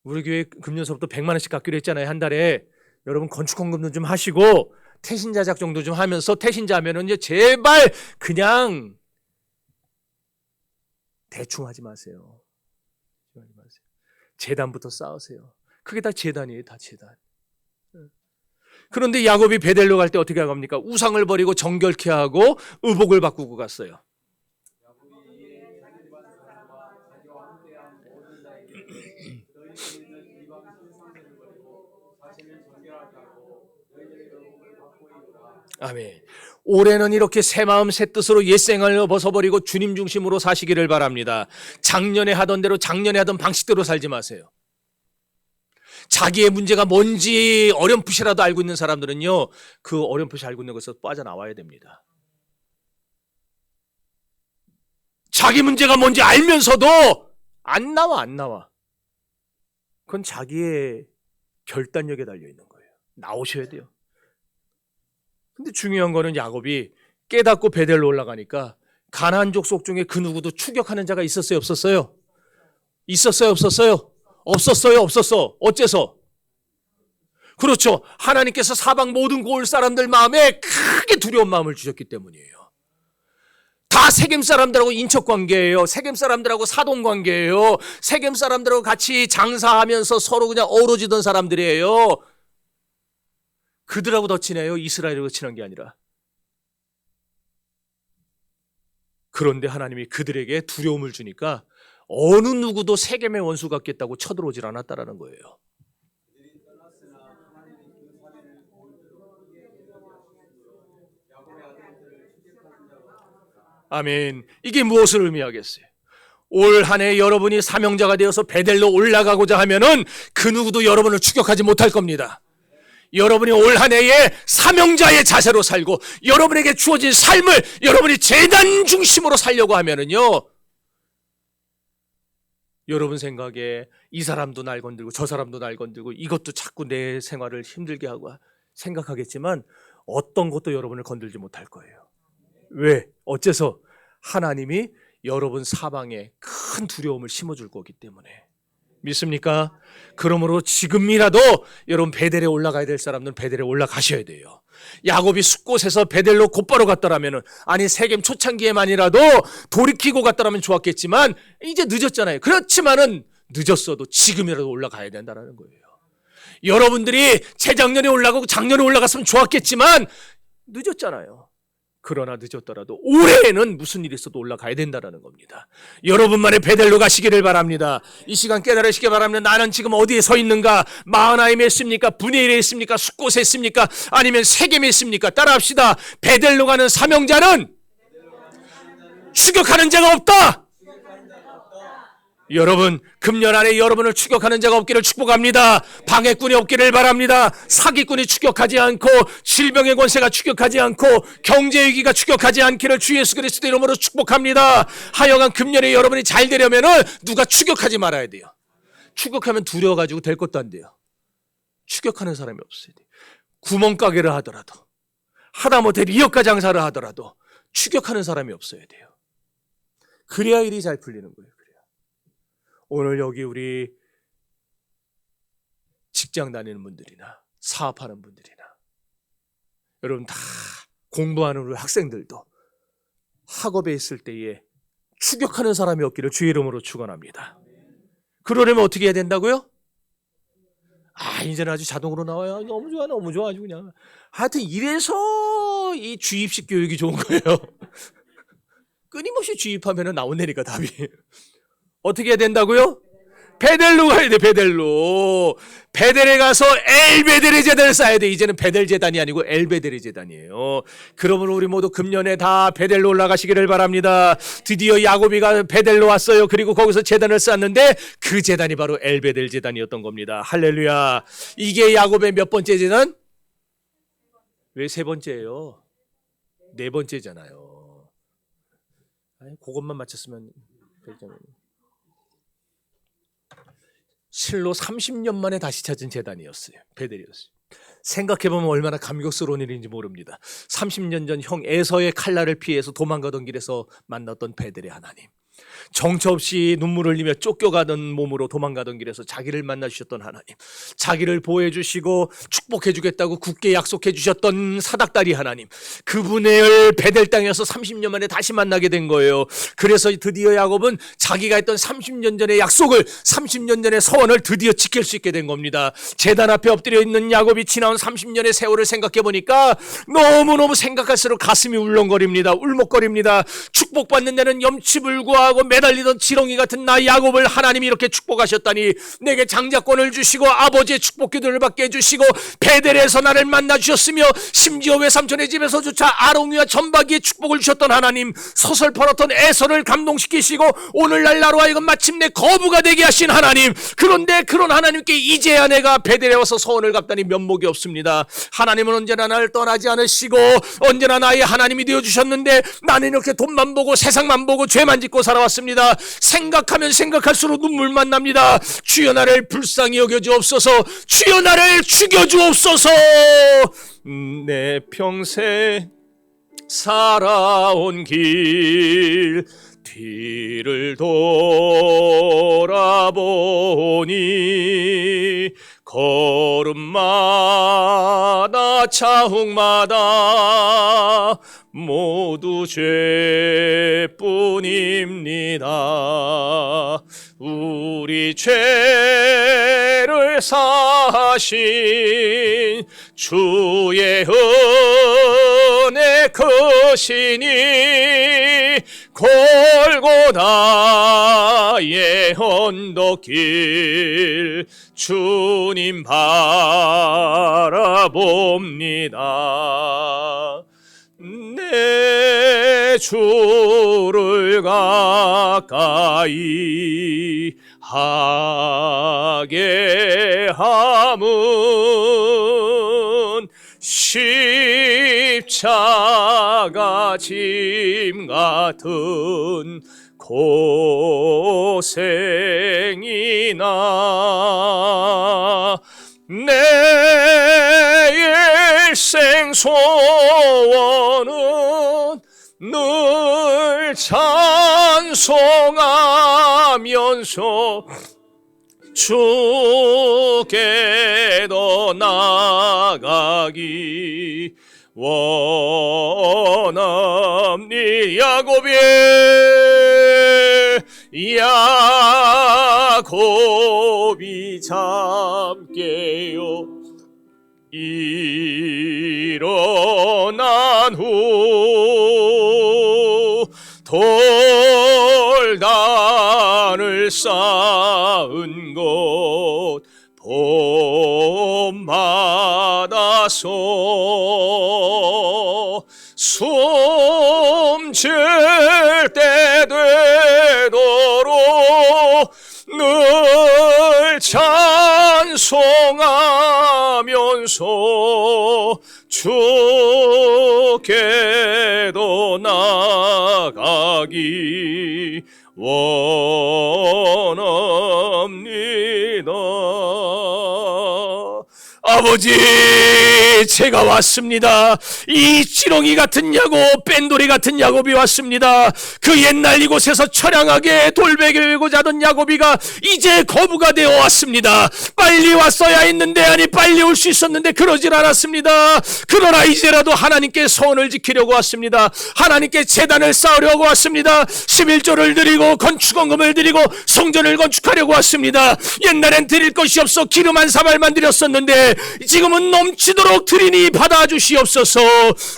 우리 교회 금년서부터 100만 원씩 갖기로 했잖아요. 한 달에. 여러분 건축 헌금도 좀 하시고 태신자작 정도 좀 하면서, 태신자면은요 제발 그냥 대충 하지 마세요. 제단부터 쌓으세요. 그게 다 제단이에요. 다 제단. 그런데 야곱이 베델로 갈 때 어떻게 합니까? 우상을 버리고 정결케 하고 의복을 바꾸고 갔어요. 아멘. 올해는 이렇게 새 마음 새 뜻으로 옛 생활을 벗어버리고 주님 중심으로 사시기를 바랍니다. 작년에 하던 대로 작년에 하던 방식대로 살지 마세요. 자기의 문제가 뭔지 어렴풋이라도 알고 있는 사람들은요, 그 어렴풋이 알고 있는 것에서 빠져나와야 됩니다. 자기 문제가 뭔지 알면서도 안 나와. 그건 자기의 결단력에 달려있는 거예요. 나오셔야 돼요. 근데 중요한 거는 야곱이 깨닫고 베델로 올라가니까 가나안 족속 중에 그 누구도 추격하는 자가 있었어요, 없었어요? 있었어요, 없었어요? 없었어요, 없었어. 어째서? 그렇죠. 하나님께서 사방 모든 고을 사람들 마음에 크게 두려운 마음을 주셨기 때문이에요. 다 세겜 사람들하고 인척 관계예요. 세겜 사람들하고 사돈 관계예요. 세겜 사람들하고 같이 장사하면서 서로 그냥 어우러지던 사람들이에요. 그들하고 더 친해요? 이스라엘하고 친한 게 아니라. 그런데 하나님이 그들에게 두려움을 주니까 어느 누구도 세겜의 원수 같겠다고 쳐들어오질 않았다라는 거예요. 아멘. 이게 무엇을 의미하겠어요? 올 한 해 여러분이 사명자가 되어서 베델로 올라가고자 하면은 그 누구도 여러분을 추격하지 못할 겁니다. 여러분이 올 한 해에 사명자의 자세로 살고 여러분에게 주어진 삶을 여러분이 제단 중심으로 살려고 하면은요, 여러분 생각에 이 사람도 날 건들고 저 사람도 날 건들고 이것도 자꾸 내 생활을 힘들게 하고 생각하겠지만 어떤 것도 여러분을 건들지 못할 거예요. 왜? 어째서? 하나님이 여러분 사방에 큰 두려움을 심어줄 거기 때문에. 믿습니까? 그러므로 지금이라도 여러분 베델에 올라가야 될 사람들은 베델에 올라가셔야 돼요. 야곱이 숫곳에서 베델로 곧바로 갔더라면, 아니 세겜 초창기에만이라도 돌이키고 갔더라면 좋았겠지만 이제 늦었잖아요. 그렇지만은 늦었어도 지금이라도 올라가야 된다는 거예요. 여러분들이 재작년에 올라가고 작년에 올라갔으면 좋았겠지만 늦었잖아요. 그러나 늦었더라도 올해에는 무슨 일이 있어도 올라가야 된다는 겁니다. 여러분만의 베델로 가시기를 바랍니다. 이 시간 깨달으시기 바랍니다. 나는 지금 어디에 서 있는가? 마하나임에 있습니까? 분해일에 있습니까? 숫곳에 있습니까? 아니면 세겜에 있습니까? 따라합시다. 베델로 가는 사명자는 추격하는 자가 없다. 여러분, 금년 안에 여러분을 추격하는 자가 없기를 축복합니다. 방해꾼이 없기를 바랍니다. 사기꾼이 추격하지 않고, 질병의 권세가 추격하지 않고, 경제위기가 추격하지 않기를 주 예수 그리스도 이름으로 축복합니다. 하여간 금년에 여러분이 잘 되려면은 누가 추격하지 말아야 돼요. 추격하면 두려워가지고 될 것도 안 돼요. 추격하는 사람이 없어야 돼요. 구멍가게를 하더라도, 하다못해 리어카 장사를 하더라도 추격하는 사람이 없어야 돼요. 그래야 일이 잘 풀리는 거예요. 오늘 여기 우리 직장 다니는 분들이나 사업하는 분들이나 여러분 다 공부하는 우리 학생들도 학업에 있을 때에 추격하는 사람이 없기를 주의 이름으로 축원합니다. 그러려면 어떻게 해야 된다고요? 이제는 아주 자동으로 나와요. 너무 좋아, 너무 좋아, 아주 그냥. 하여튼 이래서 이 주입식 교육이 좋은 거예요. 끊임없이 주입하면 나온다니까 답이. 어떻게 해야 된다고요? 베델로 가야 돼. 베델로. 베델에 가서 엘베델의 제단을 쌓아야 돼. 이제는 베델 제단이 아니고 엘베델의 제단이에요. 그러므로 우리 모두 금년에 다 베델로 올라가시기를 바랍니다. 드디어 야곱이가 베델로 왔어요. 그리고 거기서 제단을 쌓았는데 그 제단이 바로 엘베델 제단이었던 겁니다. 할렐루야. 이게 야곱의 몇 번째 제단? 왜 세 번째예요? 네 번째잖아요. 그것만 맞췄으면 되잖아요. 실로 30년 만에 다시 찾은 제단이었어요. 베델이었어요. 생각해보면 얼마나 감격스러운 일인지 모릅니다. 30년 전 형 에서의 칼날을 피해서 도망가던 길에서 만났던 베델의 하나님. 정처 없이 눈물을 흘리며 쫓겨가던 몸으로 도망가던 길에서 자기를 만나 주셨던 하나님, 자기를 보호해 주시고 축복해 주겠다고 굳게 약속해 주셨던 사닥다리 하나님, 그분을 베델 땅에서 30년 만에 다시 만나게 된 거예요. 그래서 드디어 야곱은 자기가 했던 30년 전의 약속을, 30년 전의 서원을 드디어 지킬 수 있게 된 겁니다. 제단 앞에 엎드려 있는 야곱이 지나온 30년의 세월을 생각해 보니까 너무너무 생각할수록 가슴이 울렁거립니다. 울먹거립니다. 축복받는 데는 염치불구하고 매달리던 지렁이 같은 나 야곱을 하나님이 이렇게 축복하셨다니, 내게 장자권을 주시고 아버지의 축복 기도를 받게 해주시고 베델에서 나를 만나 주셨으며 심지어 외삼촌의 집에서조차 아롱이와 전박이의 축복을 주셨던 하나님, 서슬퍼렇던 에서를 감동시키시고 오늘날 나로 하여금 마침내 거부가 되게 하신 하나님, 그런데 그런 하나님께 이제야 내가 베델에 와서 서원을 갚다니 면목이 없습니다. 하나님은 언제나 나를 떠나지 않으시고 언제나 나의 하나님이 되어주셨는데 나는 이렇게 돈만 보고 세상만 보고 죄만 짓고 살아왔습니다. 생각하면 생각할수록 눈물만 납니다. 주여 나를 불쌍히 여겨주옵소서. 주여 나를 죽여주옵소서. 내 평생 살아온 길 뒤를 돌아보니 걸음마다 차훅마다 모두 죄뿐입니다. 우리 죄를 사하신 주의 은혜 크시니 골고다의 언덕길 주님 바라봅니다. 내 주를 가까이 하게 함은 십자가 짐 같은 고생이나 내 일생 소원은 늘 찬송하면서 주께도 나가기 원함니. 야곱이 잠깨요 일어난 후 돌단을 쌓은 곳 본받아서 숨질 때 되도록 늘 찬송하면서 주께도 나가기 원합니다. 아버지, 제가 왔습니다. 이 지렁이 같은 야곱, 뺀돌이 같은 야곱이 왔습니다. 그 옛날 이곳에서 처량하게 돌베개 메고 자던 야곱이가 이제 거부가 되어 왔습니다. 빨리 왔어야 했는데, 아니 빨리 올 수 있었는데 그러질 않았습니다. 그러나 이제라도 하나님께 소원을 지키려고 왔습니다. 하나님께 제단을 쌓으려고 왔습니다. 11조를 드리고 건축원금을 드리고 성전을 건축하려고 왔습니다. 옛날엔 드릴 것이 없어 기름 한 사발만 드렸었는데 지금은 넘치도록 드리니 받아주시옵소서.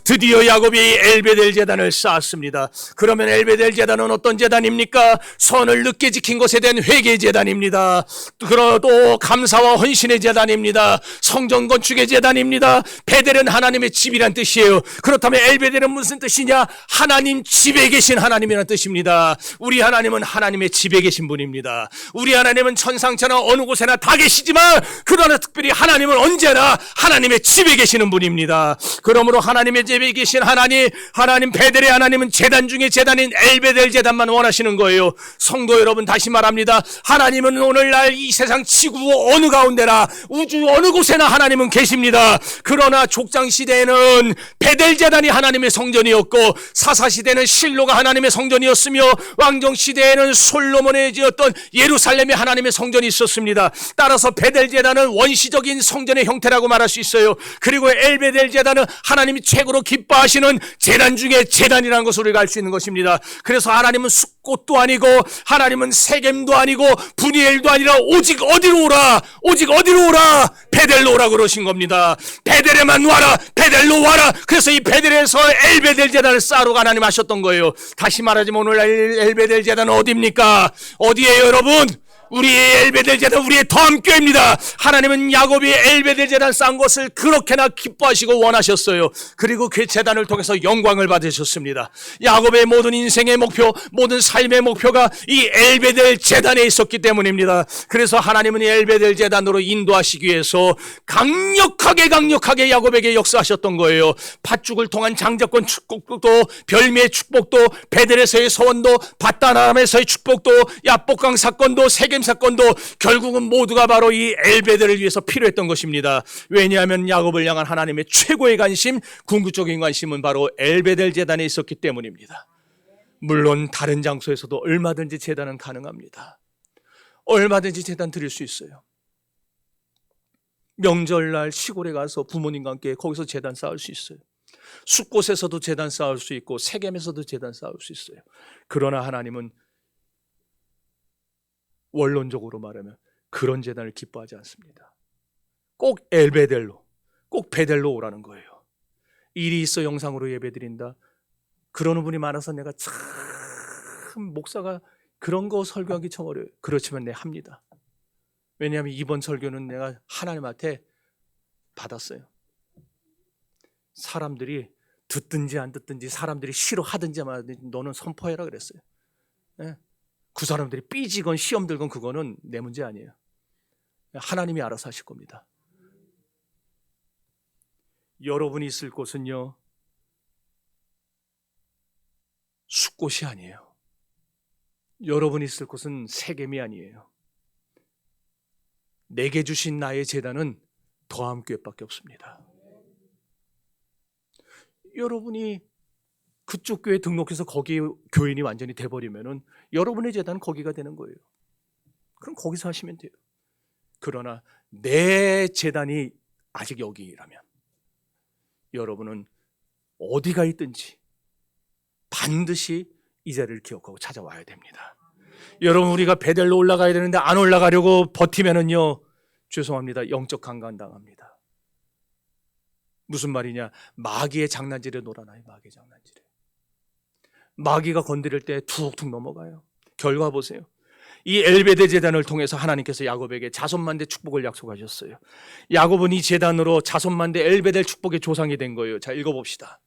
드디어 야곱이 엘베델 제단을 쌓았습니다. 그러면 엘베델 제단은 어떤 제단입니까? 선을 늦게 지킨 것에 대한 회개 제단입니다. 또 감사와 헌신의 제단입니다. 성전 건축의 제단입니다. 베델은 하나님의 집이란 뜻이에요. 그렇다면 엘베델은 무슨 뜻이냐? 하나님 집에 계신 하나님이란 뜻입니다. 우리 하나님은 하나님의 집에 계신 분입니다. 우리 하나님은 천상천하 어느 곳에나 다 계시지만 그러나 특별히 하나님은 언제나 하나님의 집에 계시는 분입니다. 그러므로 하나님의 집에 계신 하나님 베델의 하나님은 제단 중에 제단인 엘베델 제단만 원하시는 거예요. 성도 여러분, 다시 말합니다. 하나님은 오늘날 이 세상 지구 어느 가운데나 우주 어느 곳에나 하나님은 계십니다. 그러나 족장시대에는 베델 제단이 하나님의 성전이었고 사사시대는 실로가 하나님의 성전이었으며 왕정시대에는 솔로몬의 지었던 예루살렘이 하나님의 성전이 있었습니다. 따라서 베델 제단은 원시적인 성전의 형태라고 말할 수 있어요. 그리고 엘베델 제단은 하나님이 최고로 기뻐하시는 제단 중에 제단이라는 것을 우리가 알 수 있는 것입니다. 그래서 하나님은 숫꽃도 아니고 하나님은 세겜도 아니고 분이엘도 아니라 오직 어디로 오라? 오직 어디로 오라? 베델로 오라 그러신 겁니다. 베델에만 와라. 베델로 와라. 그래서 이 베델에서 엘베델 제단을 쌓으러 하나님 하셨던 거예요. 다시 말하자면 오늘 엘베델 제단은 어디입니까? 어디에요, 여러분? 우리의 엘베델 제단, 우리의 더함교회입니다. 하나님은 야곱이 엘베델 제단 쌓은 것을 그렇게나 기뻐하시고 원하셨어요. 그리고 그 제단을 통해서 영광을 받으셨습니다. 야곱의 모든 인생의 목표, 모든 삶의 목표가 이 엘베델 제단에 있었기 때문입니다. 그래서 하나님은 이 엘베델 제단으로 인도하시기 위해서 강력하게 야곱에게 역사하셨던 거예요. 팥죽을 통한 장자권 축복도, 별미의 축복도, 베델에서의 서원도, 바다나람에서의 축복도, 야복강 사건도, 세겜 사건도 결국은 모두가 바로 이 엘베델을 위해서 필요했던 것입니다. 왜냐하면 야곱을 향한 하나님의 최고의 관심, 궁극적인 관심은 바로 엘베델 제단에 있었기 때문입니다. 물론 다른 장소에서도 얼마든지 제단은 가능합니다. 얼마든지 제단 드릴 수 있어요. 명절날 시골에 가서 부모님과 함께 거기서 제단 쌓을 수 있어요. 숲곳에서도 제단 쌓을 수 있고 세겜에서도 제단 쌓을 수 있어요. 그러나 하나님은 원론적으로 말하면 그런 제단을 기뻐하지 않습니다. 꼭 엘베델로, 꼭 베델로 오라는 거예요. 일이 있어 영상으로 예배드린다. 그러는 분이 많아서 내가 참 목사가 그런 거 설교하기 참 어려워요. 그렇지만 내가 합니다. 왜냐하면 이번 설교는 내가 하나님한테 받았어요. 사람들이 듣든지 안 듣든지, 사람들이 싫어하든지 말든지 너는 선포해라 그랬어요. 네? 그 사람들이 삐지건 시험 들건 그거는 내 문제 아니에요. 하나님이 알아서 하실 겁니다. 여러분이 있을 곳은요, 숲곳이 아니에요. 여러분이 있을 곳은 세겜이 아니에요. 내게 주신 나의 제단은 더함교회밖에 없습니다. 여러분이 그쪽 교회 등록해서 거기 교인이 완전히 돼버리면은 여러분의 제단은 거기가 되는 거예요. 그럼 거기서 하시면 돼요. 그러나 내 재단이 아직 여기라면 여러분은 어디가 있든지 반드시 이 자리를 기억하고 찾아와야 됩니다. 여러분, 우리가 베델로 올라가야 되는데 안 올라가려고 버티면은요, 죄송합니다, 영적 강간당합니다. 무슨 말이냐? 마귀의 장난질에 놀아나요. 마귀의 장난질에. 마귀가 건드릴 때 툭툭 넘어가요. 결과 보세요. 이 엘베데 제단을 통해서 하나님께서 야곱에게 자손만대 축복을 약속하셨어요. 야곱은 이 제단으로 자손만대 엘베델 축복의 조상이 된 거예요. 자, 읽어봅시다.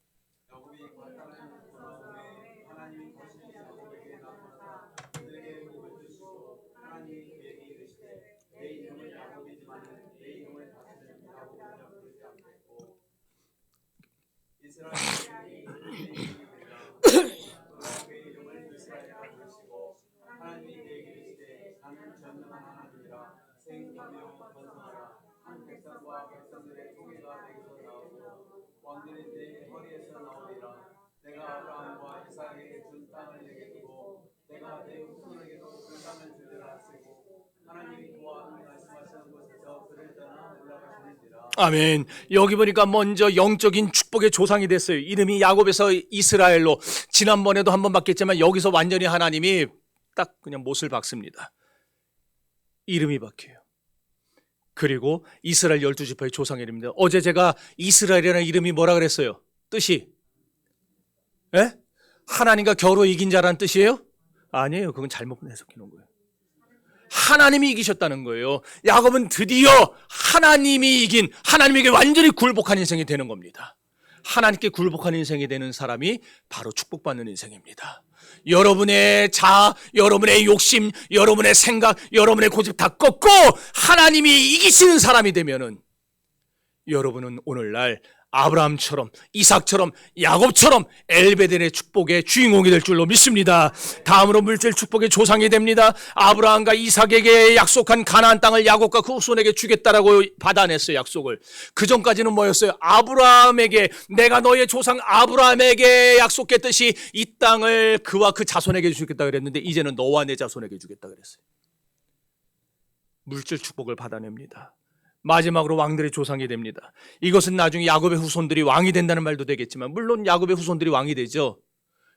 아멘. 여기 보니까 먼저 영적인 축복의 조상이 됐어요. 이름이 야곱에서 이스라엘로. 지난번에도 한번 바뀌었지만 여기서 완전히 하나님이 딱 그냥 못을 박습니다. 이름이 바뀌어요. 그리고 이스라엘 12지파의 조상의 이름입니다. 어제 제가 이스라엘이라는 이름이 뭐라 그랬어요? 뜻이? 예? 하나님과 겨루 이긴 자라는 뜻이에요? 아니에요. 그건 잘못 해석해 놓은 거예요. 하나님이 이기셨다는 거예요. 야곱은 드디어 하나님이 이긴, 하나님에게 완전히 굴복한 인생이 되는 겁니다. 하나님께 굴복한 인생이 되는 사람이 바로 축복받는 인생입니다. 여러분의 자아, 여러분의 욕심, 여러분의 생각, 여러분의 고집 다 꺾고 하나님이 이기시는 사람이 되면은 여러분은 오늘날 아브라함처럼, 이삭처럼, 야곱처럼 엘베델의 축복의 주인공이 될 줄로 믿습니다. 다음으로 물질 축복의 조상이 됩니다. 아브라함과 이삭에게 약속한 가나안 땅을 야곱과 그 후손에게 주겠다라고 받아냈어요. 약속을. 그 전까지는 뭐였어요? 아브라함에게, 내가 너의 조상 아브라함에게 약속했듯이 이 땅을 그와 그 자손에게 주겠다 그랬는데 이제는 너와 내 자손에게 주겠다 그랬어요. 물질 축복을 받아냅니다. 마지막으로 왕들의 조상이 됩니다. 이것은 나중에 야곱의 후손들이 왕이 된다는 말도 되겠지만 물론 야곱의 후손들이 왕이 되죠.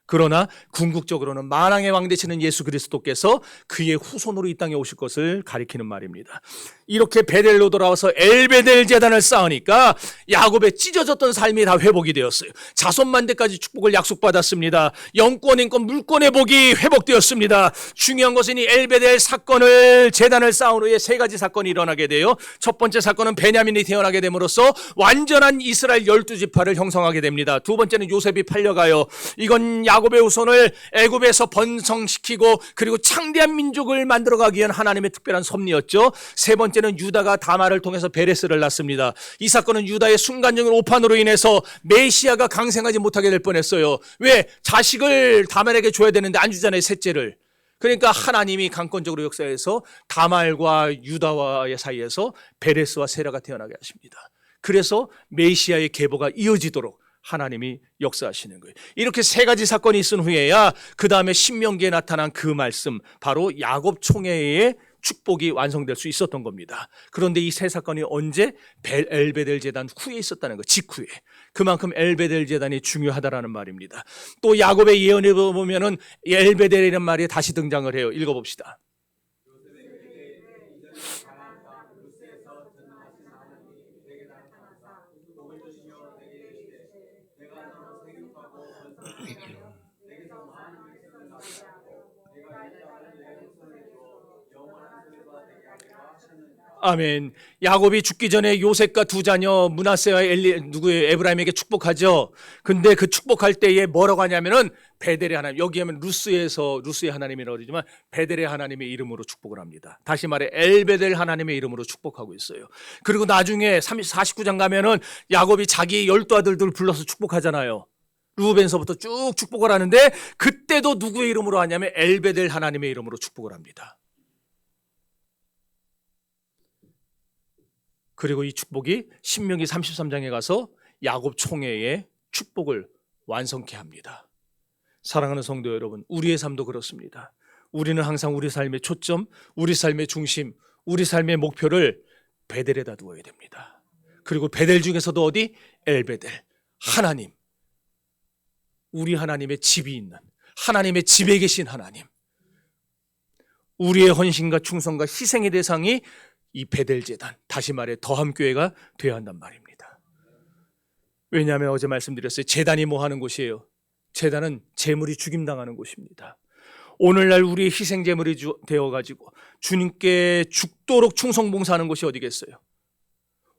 그러나 궁극적으로는 만왕의 왕 되시는 예수 그리스도께서 그의 후손으로 이 땅에 오실 것을 가리키는 말입니다. 이렇게 베델로 돌아와서 엘베델 제단을 쌓으니까 야곱의 찢어졌던 삶이 다 회복이 되었어요. 자손만대까지 축복을 약속받았습니다. 영권, 인권, 물권의 복이 회복되었습니다. 중요한 것은 이 엘베델 사건을, 제단을 쌓은 후에 세 가지 사건이 일어나게 돼요. 첫 번째 사건은 베냐민이 태어나게 됨으로써 완전한 이스라엘 12지파를 형성하게 됩니다. 두 번째는 요셉이 팔려가요. 이건 야곱의 후손을 애굽에서 번성시키고 그리고 창대한 민족을 만들어가기 위한 하나님의 특별한 섭리였죠. 세 번째는 유다가 다말을 통해서 베레스를 낳습니다. 이 사건은 유다의 순간적인 오판으로 인해서 메시아가 강생하지 못하게 될 뻔했어요. 왜? 자식을 다말에게 줘야 되는데 안 주잖아요, 셋째를. 그러니까 하나님이 강권적으로 역사해서 다말과 유다와의 사이에서 베레스와 세라가 태어나게 하십니다. 그래서 메시아의 계보가 이어지도록 하나님이 역사하시는 거예요. 이렇게 세 가지 사건이 있은 후에야 그 다음에 신명기에 나타난 그 말씀, 바로 야곱 총회의 축복이 완성될 수 있었던 겁니다. 그런데 이 세 사건이 언제? 엘베델 제단 후에 있었다는 거, 직후에. 그만큼 엘베델 제단이 중요하다라는 말입니다. 또 야곱의 예언에 보면은 엘베델이라는 말이 다시 등장을 해요. 읽어봅시다. 아멘. 야곱이 죽기 전에 요셉과 두 자녀 므낫세와 에브라임에게 축복하죠. 근데 그 축복할 때에 뭐라고 하냐면은 베델의 하나님, 여기 하면 루스의 하나님이라고 그러지만 베델의 하나님의 이름으로 축복을 합니다. 다시 말해 엘베델 하나님의 이름으로 축복하고 있어요. 그리고 나중에 49장 가면은 야곱이 자기 12 아들들 불러서 축복하잖아요. 루벤서부터 쭉 축복을 하는데 그때도 누구의 이름으로 하냐면 엘베델 하나님의 이름으로 축복을 합니다. 그리고 이 축복이 신명기 33장에 가서 야곱 총회의 축복을 완성케 합니다. 사랑하는 성도 여러분, 우리의 삶도 그렇습니다. 우리는 항상 우리 삶의 초점, 우리 삶의 중심, 우리 삶의 목표를 베델에다 두어야 됩니다. 그리고 베델 중에서도 어디? 엘베델. 하나님. 우리 하나님의 집이 있는, 하나님의 집에 계신 하나님. 우리의 헌신과 충성과 희생의 대상이 이 베델 제단, 다시 말해 더함교회가 되어야 한단 말입니다. 왜냐하면 어제 말씀드렸어요. 제단이 뭐 하는 곳이에요? 제단은 제물이 죽임당하는 곳입니다. 오늘날 우리의 희생 제물이 되어가지고 주님께 죽도록 충성봉사하는 곳이 어디겠어요?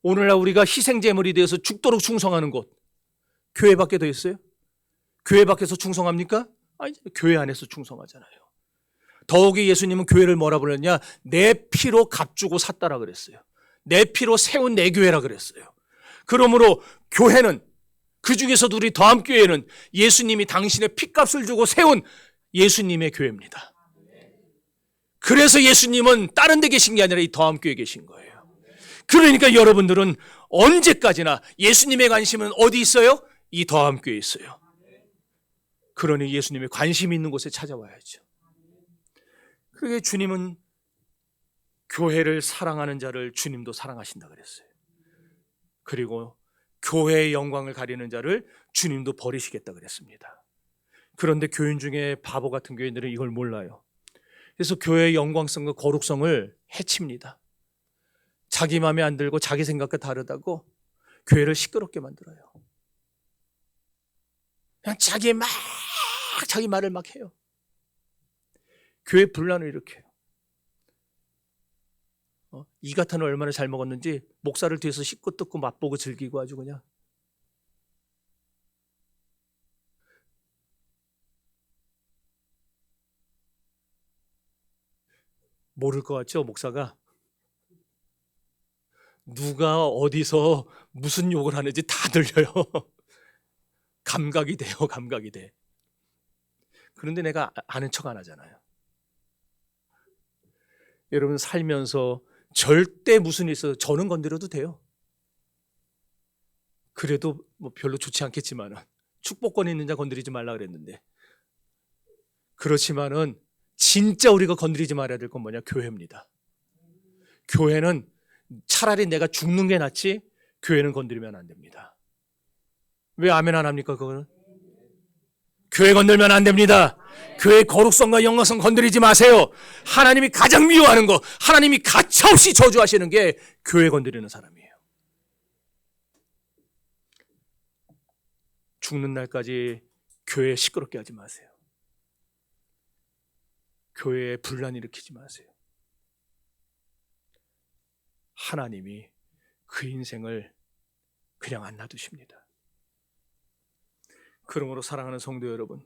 오늘날 우리가 희생 제물이 되어서 죽도록 충성하는 곳, 교회밖에 더 있어요? 교회 밖에서 충성합니까? 아니, 교회 안에서 충성하잖아요. 더욱이 예수님은 교회를 뭐라 불렀냐? 내 피로 값주고 샀다라 그랬어요. 내 피로 세운 내 교회라 그랬어요. 그러므로 교회는, 그 중에서도 우리 더함교회는 예수님이 당신의 피값을 주고 세운 예수님의 교회입니다. 그래서 예수님은 다른 데 계신 게 아니라 이 더함교회에 계신 거예요. 그러니까 여러분들은 언제까지나 예수님의 관심은 어디 있어요? 이 더함교회에 있어요. 그러니 예수님의 관심이 있는 곳에 찾아와야죠. 그게 주님은 교회를 사랑하는 자를 주님도 사랑하신다 그랬어요. 그리고 교회의 영광을 가리는 자를 주님도 버리시겠다 그랬습니다. 그런데 교인 중에 바보 같은 교인들은 이걸 몰라요. 그래서 교회의 영광성과 거룩성을 해칩니다. 자기 마음에 안 들고 자기 생각과 다르다고 교회를 시끄럽게 만들어요. 그냥 자기 말을 막 해요. 교회 분란을 일으켜요. 이가탄을 얼마나 잘 먹었는지 목사를 뒤에서 씹고 뜯고 맛보고 즐기고 아주 그냥. 모를 것 같죠, 목사가? 누가 어디서 무슨 욕을 하는지 다 들려요. 감각이 돼요, 감각이 돼. 그런데 내가 아는 척 안 하잖아요. 여러분 살면서 절대 무슨 일 있어도 저는 건드려도 돼요. 그래도 뭐 별로 좋지 않겠지만은 축복권이 있는 자 건드리지 말라 그랬는데, 그렇지만은 진짜 우리가 건드리지 말아야 될 건 뭐냐? 교회입니다. 교회는 차라리 내가 죽는 게 낫지 교회는 건드리면 안 됩니다. 왜 아멘 안 합니까? 그거는 교회 건들면 안 됩니다. 교회의 거룩성과 영광성 건드리지 마세요. 하나님이 가장 미워하는 거, 하나님이 가차없이 저주하시는 게 교회 건드리는 사람이에요. 죽는 날까지 교회 시끄럽게 하지 마세요. 교회에 분란 일으키지 마세요. 하나님이 그 인생을 그냥 안 놔두십니다. 그러므로 사랑하는 성도 여러분,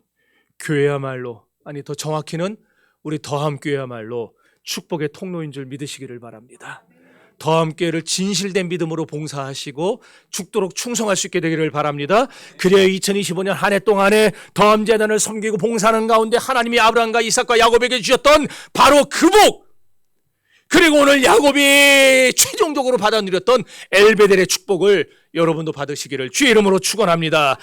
교회야말로, 아니 더 정확히는 우리 더함교회야말로 축복의 통로인 줄 믿으시기를 바랍니다. 더함교회를 진실된 믿음으로 봉사하시고 죽도록 충성할 수 있게 되기를 바랍니다. 그래야 2025년 한 해 동안에 더함재단을 섬기고 봉사하는 가운데 하나님이 아브라함과 이삭과 야곱에게 주셨던 바로 그 복, 그리고 오늘 야곱이 최종적으로 받아 누렸던 엘베델의 축복을 여러분도 받으시기를 주의 이름으로 축원합니다.